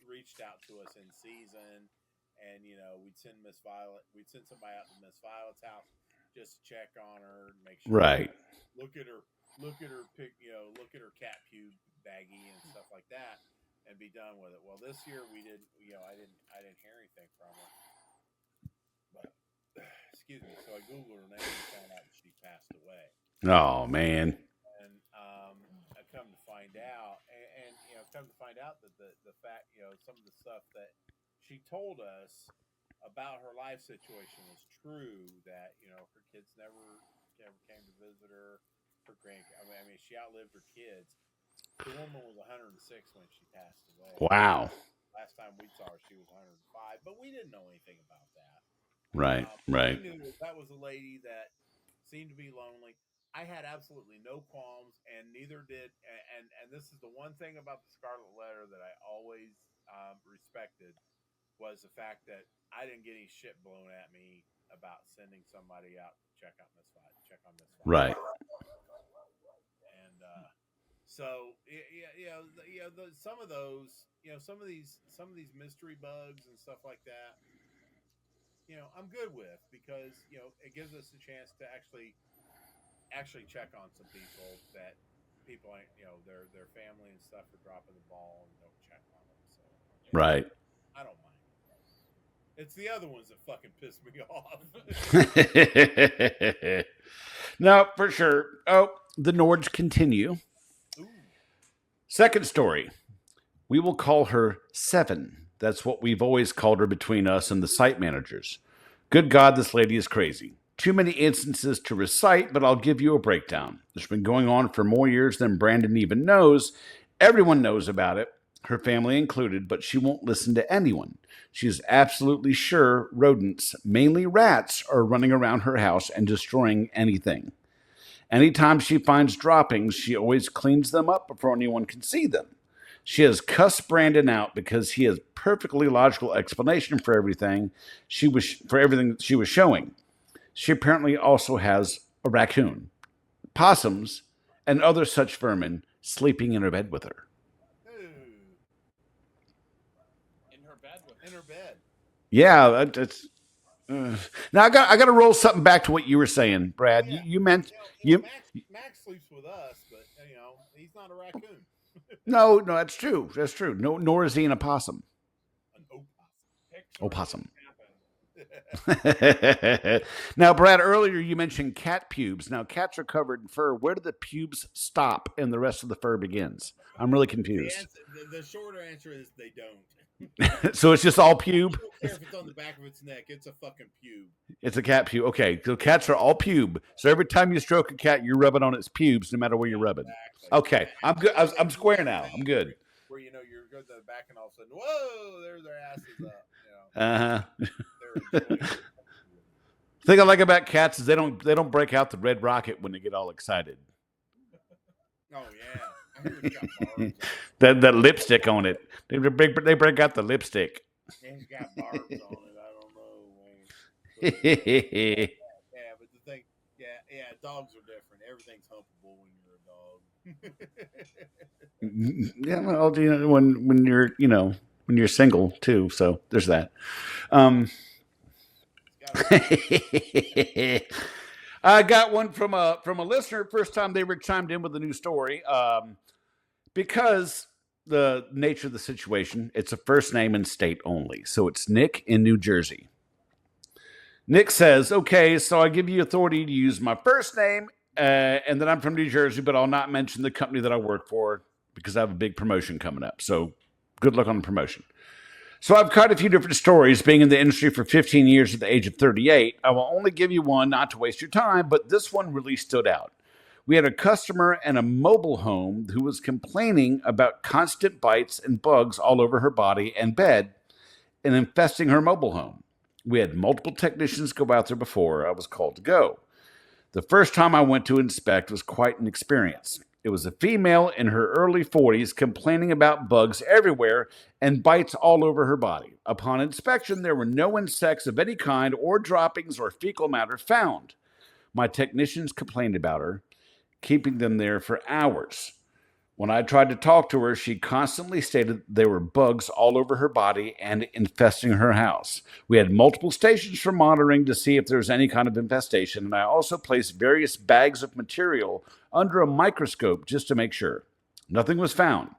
reached out to us in season. And we'd send somebody out to Miss Violet's house just to check on her and make sure. Right. Look at her look at her cat pube baggie and stuff like that, and be done with it. Well, this year we didn't. I didn't hear anything from her. But excuse me. So I googled her name and found out she passed away. Oh man. And I come to find out, that the fact, some of the stuff that she told us about her life situation was true, that her kids never never came to visit her. Her I mean, she outlived her kids. The woman was 106 when she passed away. Wow. Last time we saw her, she was 105, but we didn't know anything about that. Right. Right. We knew that was a lady that seemed to be lonely. I had absolutely no qualms, and neither did. And this is the one thing about the Scarlet Letter that I always respected was the fact that I didn't get any shit blown at me about sending somebody out to check on Miss Right. And so some of those, some of these mystery bugs and stuff like that, I'm good with, because it gives us a chance to actually check on some people that people ain't, their family and stuff are dropping the ball and don't check on them. So Right. I don't mind. It's the other ones that fucking piss me off. No, for sure. Oh, the Nords continue. Ooh. Second story. We will call her Seven. That's what we've always called her between us and the site managers. Good God, this lady is crazy. Too many instances to recite, but I'll give you a breakdown. It's been going on for more years than Brandon even knows. Everyone knows about it, her family included, but she won't listen to anyone. She is absolutely sure rodents, mainly rats, are running around her house and destroying anything. Anytime she finds droppings, she always cleans them up before anyone can see them. She has cussed Brandon out because he has perfectly logical explanation for everything she was showing. She apparently also has a raccoon, possums, and other such vermin sleeping in her bed with her. In her bed. Yeah, that's. Now I got to roll something back to what you were saying, Brad. Yeah. You meant Max sleeps with us, but he's not a raccoon. No, that's true. That's true. No, nor is he an opossum. An opossum. Now, Brad, earlier you mentioned cat pubes. Now, cats are covered in fur. Where do the pubes stop and the rest of the fur begins? I'm really confused. The shorter answer is they don't. So it's just all pube? I don't care if it's on the back of its neck. It's a fucking pube. It's a cat pube. Okay, so cats are all pube. So every time you stroke a cat, you're rubbing on its pubes, no matter where you're rubbing. Exactly. Okay, I'm good. I'm square now. I'm good. Where you're good to the back, and all of a sudden, whoa, there's their asses up. The thing I like about cats is they don't break out the red rocket when they get all excited. Oh yeah. that lipstick on it. They break out the lipstick. It's got barbs on it. I don't know, man. Yeah, but the thing, dogs are different. Everything's humpable when you're a dog. Yeah, well, when you're single too. So there's that. I got one from a listener. First time they were chimed in with a new story. Because the nature of the situation, it's a first name and state only. So it's Nick in New Jersey. Nick says, okay, so I give you authority to use my first name, and then I'm from New Jersey, but I'll not mention the company that I work for because I have a big promotion coming up. So good luck on the promotion. So I've caught a few different stories. Being in the industry for 15 years at the age of 38, I will only give you one not to waste your time, but this one really stood out. We had a customer in a mobile home who was complaining about constant bites and bugs all over her body and bed and infesting her mobile home. We had multiple technicians go out there before I was called to go. The first time I went to inspect was quite an experience. It was a female in her early 40s complaining about bugs everywhere and bites all over her body. Upon inspection, there were no insects of any kind or droppings or fecal matter found. My technicians complained about her, keeping them there for hours. When I tried to talk to her, she constantly stated there were bugs all over her body and infesting her house. We had multiple stations for monitoring to see if there was any kind of infestation, and I also placed various bags of material under a microscope just to make sure. Nothing was found.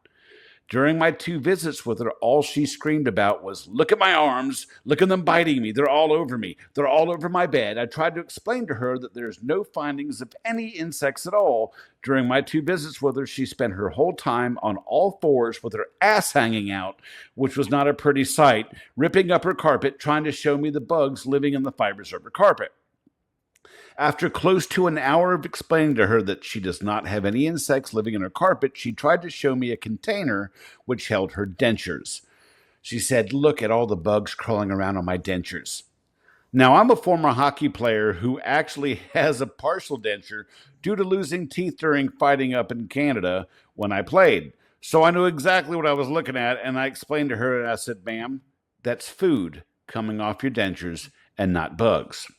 During my 2 visits with her, all she screamed about was, look at my arms, look at them biting me, they're all over me, they're all over my bed. I tried to explain to her that there's no findings of any insects at all. During my 2 visits with her, she spent her whole time on all fours with her ass hanging out, which was not a pretty sight, ripping up her carpet, trying to show me the bugs living in the fibers of her carpet. After close to an hour of explaining to her that she does not have any insects living in her carpet, she tried to show me a container which held her dentures. She said, "Look at all the bugs crawling around on my dentures." Now, I'm a former hockey player who actually has a partial denture due to losing teeth during fighting up in Canada when I played. So I knew exactly what I was looking at, and I explained to her, and I said, "Ma'am, that's food coming off your dentures and not bugs."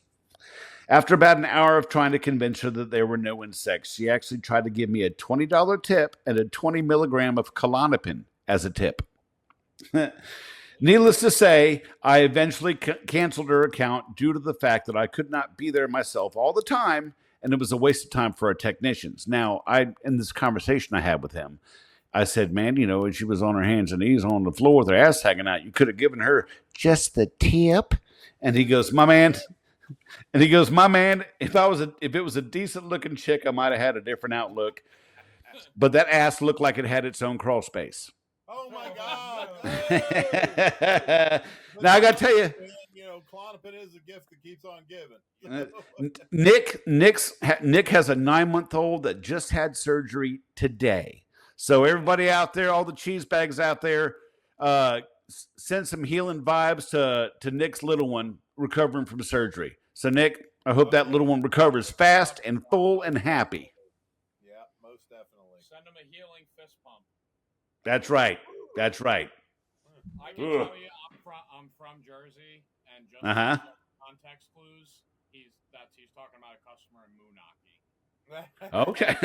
After about an hour of trying to convince her that there were no insects, she actually tried to give me a $20 tip and a 20 milligram of Klonopin as a tip. Needless to say, I eventually canceled her account due to the fact that I could not be there myself all the time, and it was a waste of time for our technicians. Now, in this conversation I had with him, I said, "Man, when she was on her hands and knees on the floor with her ass hanging out, you could have given her just the tip." And he goes, "My man," if it was a decent looking chick, I might have had a different outlook. But that ass looked like it had its own crawl space. Oh my God! Now I got to tell you, Klonopin is a gift that keeps on giving. Nick has a 9-month-old that just had surgery today. So everybody out there, all the cheese bags out there, send some healing vibes to Nick's little one recovering from surgery. So Nick, I hope that little one recovers fast and full and happy. Yeah, most definitely. Send him a healing fist pump. That's right. That's right. I can tell you, I'm from Jersey, and just context clues, he's talking about a customer in Moonaki. Okay.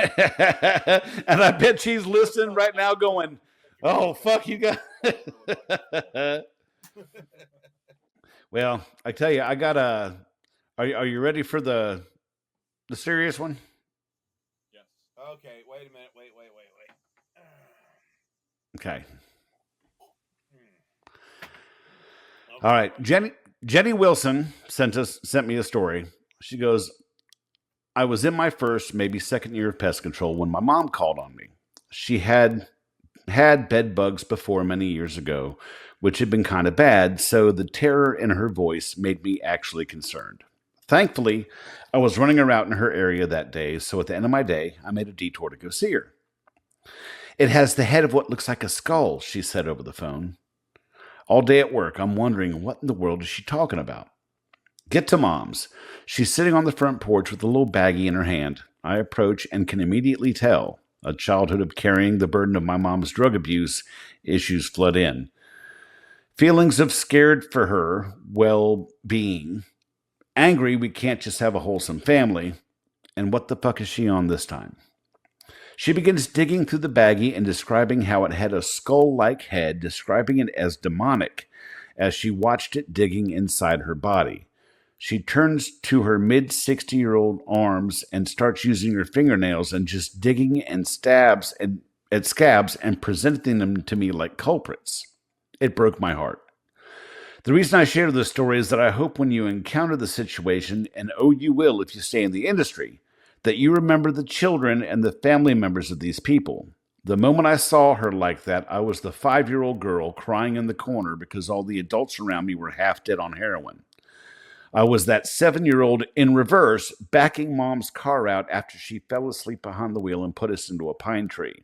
And I bet she's listening right now going, "Oh, fuck you guys." Well, I tell you, I got a. Are you ready for the serious one? Yes. Okay, wait a minute. Wait. Okay. All right. Jenny Wilson sent me a story. She goes, "I was in my first, maybe second year of pest control when my mom called on me. She had bed bugs before many years ago, which had been kind of bad, so the terror in her voice made me actually concerned. Thankfully, I was running around in her area that day, so at the end of my day, I made a detour to go see her. 'It has the head of what looks like a skull,' she said over the phone. All day at work, I'm wondering what in the world is she talking about. Get to Mom's. She's sitting on the front porch with a little baggie in her hand. I approach and can immediately tell a childhood of carrying the burden of my mom's drug abuse issues flood in. Feelings of scared for her well-being, angry we can't just have a wholesome family, and what the fuck is she on this time? She begins digging through the baggie and describing how it had a skull-like head, describing it as demonic, as she watched it digging inside her body. She turns to her mid-60-year-old arms and starts using her fingernails and just digging and stabs at scabs and presenting them to me like culprits. It broke my heart. The reason I share this story is that I hope when you encounter the situation, and you will if you stay in the industry, that you remember the children and the family members of these people. The moment I saw her like that, I was the 5-year-old girl crying in the corner because all the adults around me were half dead on heroin. I was that 7-year-old in reverse, backing Mom's car out after she fell asleep behind the wheel and put us into a pine tree.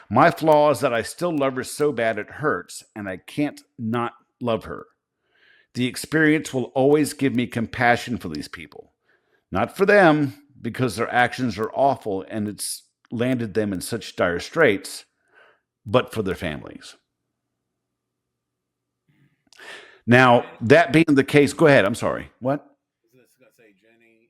My flaw is that I still love her so bad it hurts, and I can't not love her. The experience will always give me compassion for these people. Not for them, because their actions are awful and it's landed them in such dire straits, but for their families. Now, that being the case, go ahead. I'm sorry. What? I was just gonna say, Jenny.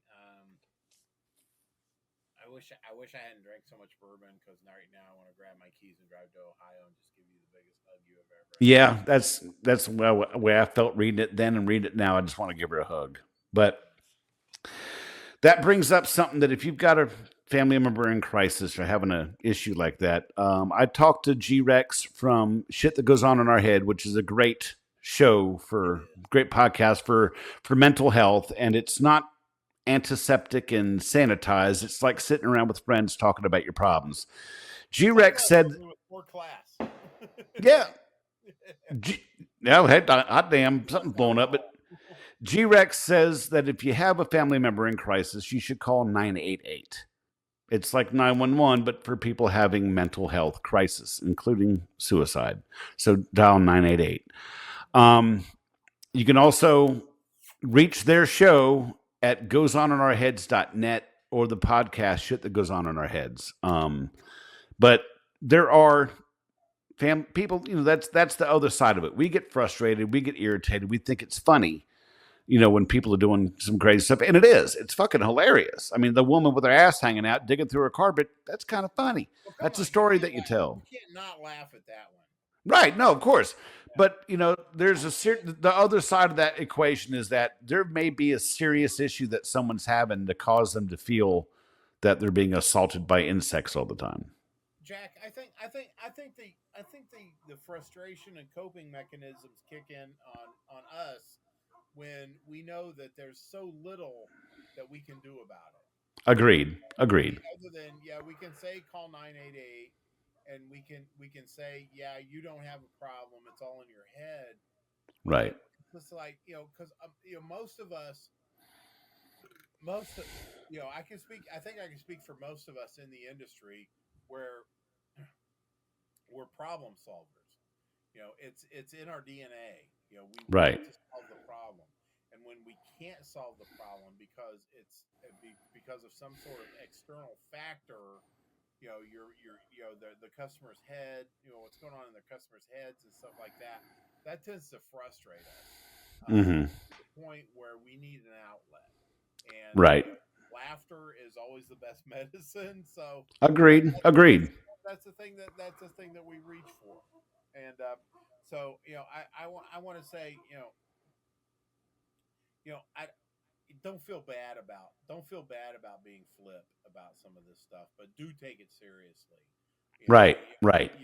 I wish I hadn't drank so much bourbon because right now I want to grab my keys and drive to Ohio and just give you the biggest hug you have ever. Yeah, that's the way I felt reading it then and read it now. I just want to give her a hug. But that brings up something that if you've got a family member in crisis or having an issue like that, I talked to G-Rex from Shit That Goes On in Our Head, which is a great great podcast for mental health. And it's not antiseptic and sanitized. It's like sitting around with friends talking about your problems. G-Rex said, "For class." Yeah. Hot damn, something's blown up. But G-Rex says that if you have a family member in crisis, you should call 988. It's like 911, but for people having mental health crisis, including suicide. So dial 988. You can also reach their show at goesoninourheads.net or the podcast Shit That Goes On in Our Heads. But there are people, that's the other side of it. We get frustrated, we get irritated, we think it's funny, when people are doing some crazy stuff. And it is. It's fucking hilarious. I mean, the woman with her ass hanging out, digging through her carpet, that's kind of funny. Well, that's on, a story that you tell. You can't not laugh at that one. Right. No, of course. But, there's the other side of that equation is that there may be a serious issue that someone's having to cause them to feel that they're being assaulted by insects all the time. Jack, I think the frustration and coping mechanisms kick in on us when we know that there's so little that we can do about it. Agreed. Other than we can say call 988, and we can say you don't have a problem, it's all in your head. Right. It's like because most of us, I can speak. I think I can speak for most of us in the industry where we're problem solvers. It's in our DNA. We right. want to solve the problem, and when we can't solve the problem because of some sort of external factor, the customer's head, what's going on in the customer's heads and stuff like that, that tends to frustrate us to the point where we need an outlet. And right. Laughter is always the best medicine. So agreed. That's the thing that we reach for. And I want to say, I don't feel bad about being flip about some of this stuff, but do take it seriously. Right.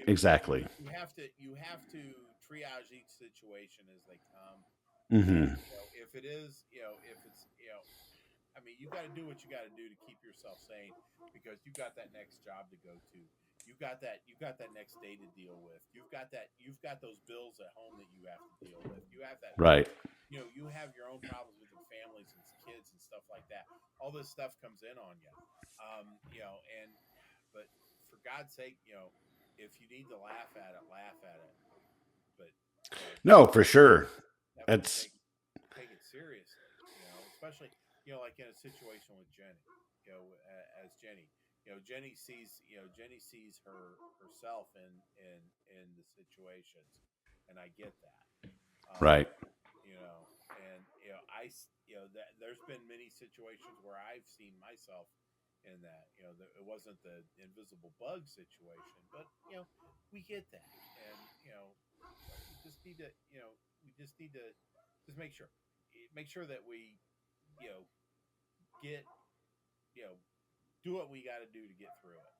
Exactly. You have to triage each situation as they come. If it is, if it's, I mean, you got to do what you got to do to keep yourself sane, because you got that next job to go to. You got that next day to deal with. You've got those bills at home that you have to deal with. You have that. Right. You have your own problems with your families and kids and stuff like that. All this stuff comes in on you. But for God's sake, if you need to laugh at it, laugh at it. But no, for sure. That's take it seriously. Especially like in a situation with Jenny. As Jenny. Jenny sees herself in the situations, and I get that. Right. There's been many situations where I've seen myself in that. It wasn't the invisible bug situation, but we get that, and we just need to just make sure that we get do what we got to do to get through it.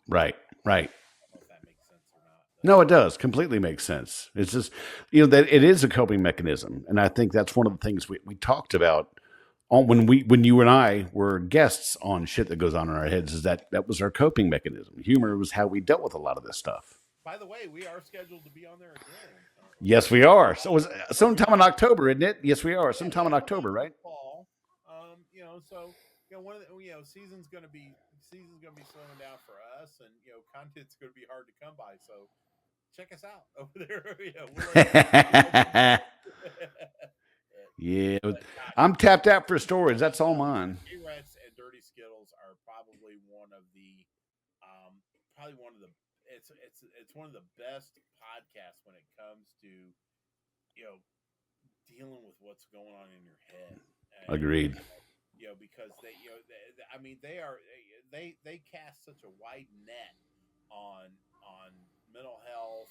Right. I don't know if that makes sense or not. No, it does. Completely makes sense. It's just, that it is a coping mechanism. And I think that's one of the things we talked about when you and I were guests on Shit That Goes On in Our Heads, is that was our coping mechanism. Humor was how we dealt with a lot of this stuff. By the way, we are scheduled to be on there again. Yes, we are. So it was sometime in October, isn't it? Yes, we are. Sometime in October, right? Fall. One of the season's gonna be slowing down for us, and content's gonna be hard to come by. So check us out over there. Yeah, I'm tapped out for stories. That's all mine. T-Rex and Dirty Skittles are probably one of the it's one of the best podcasts when it comes to dealing with what's going on in your head. Agreed. Because they cast such a wide net on mental health,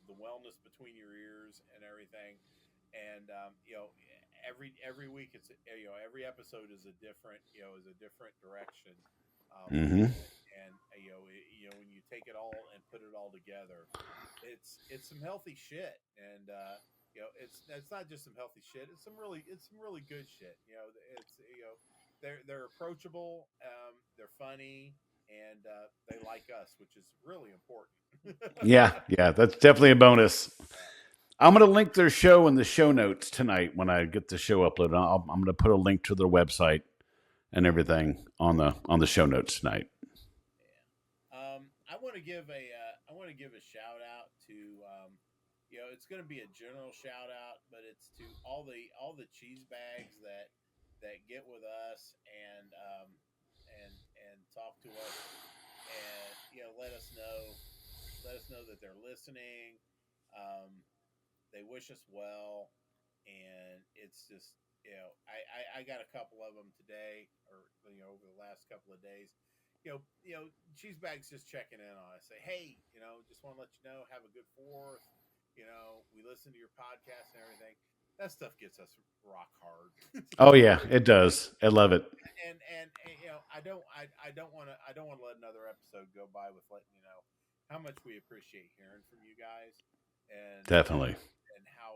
the wellness between your ears and everything, and every week it's every episode is a different direction, and when you take it all and put it all together, it's some healthy shit, and it's not just some healthy shit. It's some really good shit. They're approachable, they're funny, and they like us, which is really important. yeah, that's definitely a bonus. I'm going to link their show in the show notes tonight when I get the show uploaded. I'm going to put a link to their website and everything on the show notes tonight. I want to give a shout out to it's going to be a general shout out, but it's to all the cheese bags that get with us and talk to us and let us know that they're listening. They wish us well, and it's just I got a couple of them today or over the last couple of days. Cheese bags just checking in on us. Say, hey, just want to let you know, have a good 4th. We listen to your podcast and everything. That stuff gets us rock hard. Oh yeah, it does. I love it. And I don't want to let another episode go by with letting you know how much we appreciate hearing from you guys, and Definitely. and how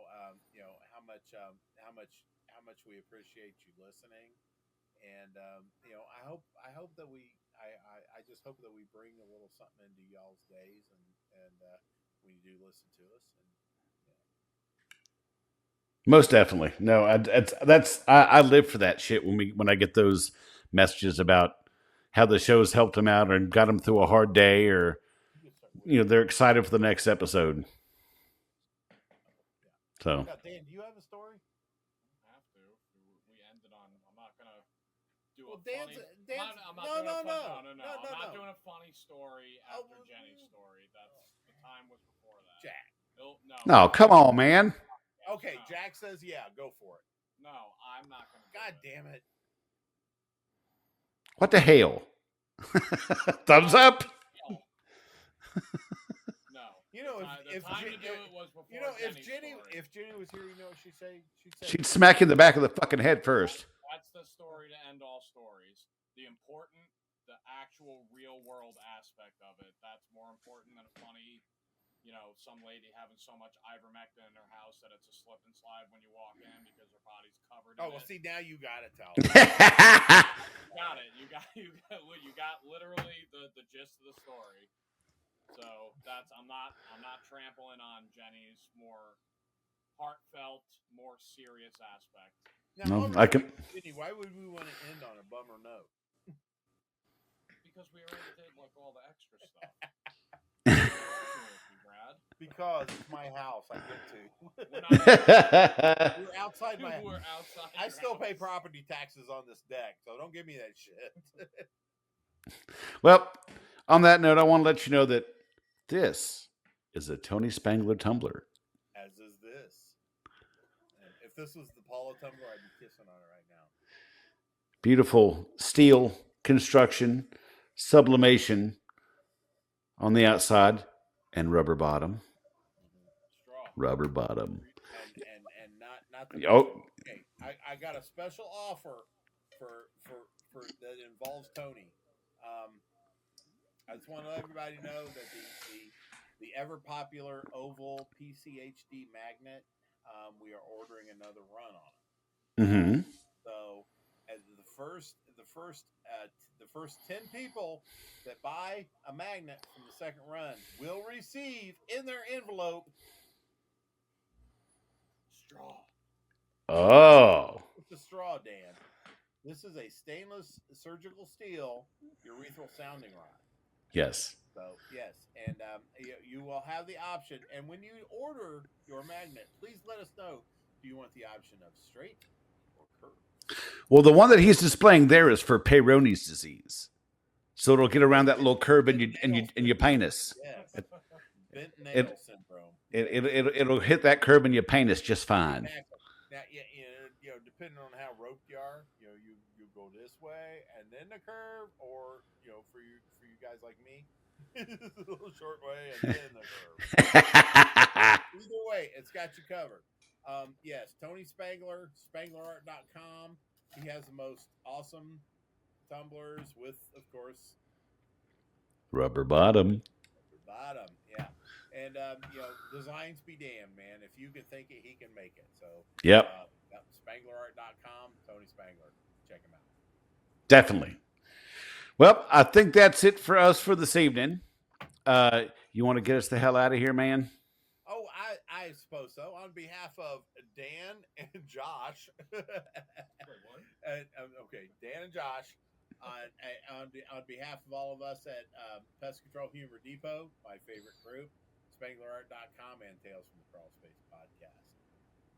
much we appreciate you listening. And I hope that I just hope that we bring a little something into y'all's days, and when you do listen to us. Most definitely. No, I live for that shit when I get those messages about how the show's helped them out or got them through a hard day, or they're excited for the next episode. So, Dan, do you have a story? I have to. We ended on. I'm not gonna do Well, a funny. I'm not doing a funny story after Jenny's story. The time was before that. Jack. No, come on, man. Okay, no. Jack says, yeah, go for it. No, I'm not going to. God damn it. What the hell? Thumbs up? No. If Jenny was here, she'd say? She'd smack you in the back of the fucking head first. That's the story to end all stories. The actual real world aspect of it, that's more important than a funny, some lady having so much ivermectin in her house that it's a slip and slide when you walk in because her body's covered in it. See, now you got to tell. Got it. You got literally the gist of the story. So I'm not trampling on Jenny's more heartfelt, more serious aspect. Now, I can. Jenny, why would we want to end on a bummer note? Because we already did all the extra stuff. Because it's my house, I get to. We're outside my house. I still pay property taxes on this deck, so don't give me that shit. Well, on that note, I want to let you know that this is a Tony Spangler tumbler. As is this. And if this was the Paula tumbler, I'd be kissing on it right now. Beautiful steel construction, sublimation on the outside, and rubber bottom. Straw. Rubber bottom. And not the okay. I got a special offer for that involves Tony. I just want to let everybody know that the ever popular oval PCHD magnet, we are ordering another run on it. Mm-hmm. So, as the first 10 people that buy a magnet from the second run will receive in their envelope straw. Oh. It's a straw, Dan. This is a stainless surgical steel urethral sounding rod. Yes. So, yes. And you will have the option. And when you order your magnet, please let us know. Do you want the option of straight or curved? Well, the one that he's displaying there is for Peyronie's disease. So it'll get around that little curve in your penis. Yes. Bent nail syndrome. It'll hit that curve in your penis just fine. Exactly. Now, depending on how roped you are, you go this way and then the curve, or for you guys like me, the little short way and then the curve. Either way, it's got you covered. Yes, Tony Spangler, SpanglerArt.com. He has the most awesome tumblers with, of course, rubber bottom. Yeah. And designs be damned, man. If you can think it, he can make it. So yep. SpanglerArt.com, Tony Spangler. Check him out. Definitely. Well, I think that's it for us for this evening. You want to get us the hell out of here, man? Oh, I suppose so. On behalf of Dan and Josh, Wait, what? and okay, Dan and Josh, on behalf of all of us at Pest Control Humor Depot, my favorite group, SpanglerArt.com, and Tales from the Crawl Space podcast,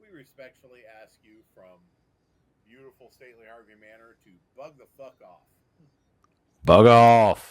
we respectfully ask you from beautiful stately Harvey Manor to bug the fuck off. Bug off.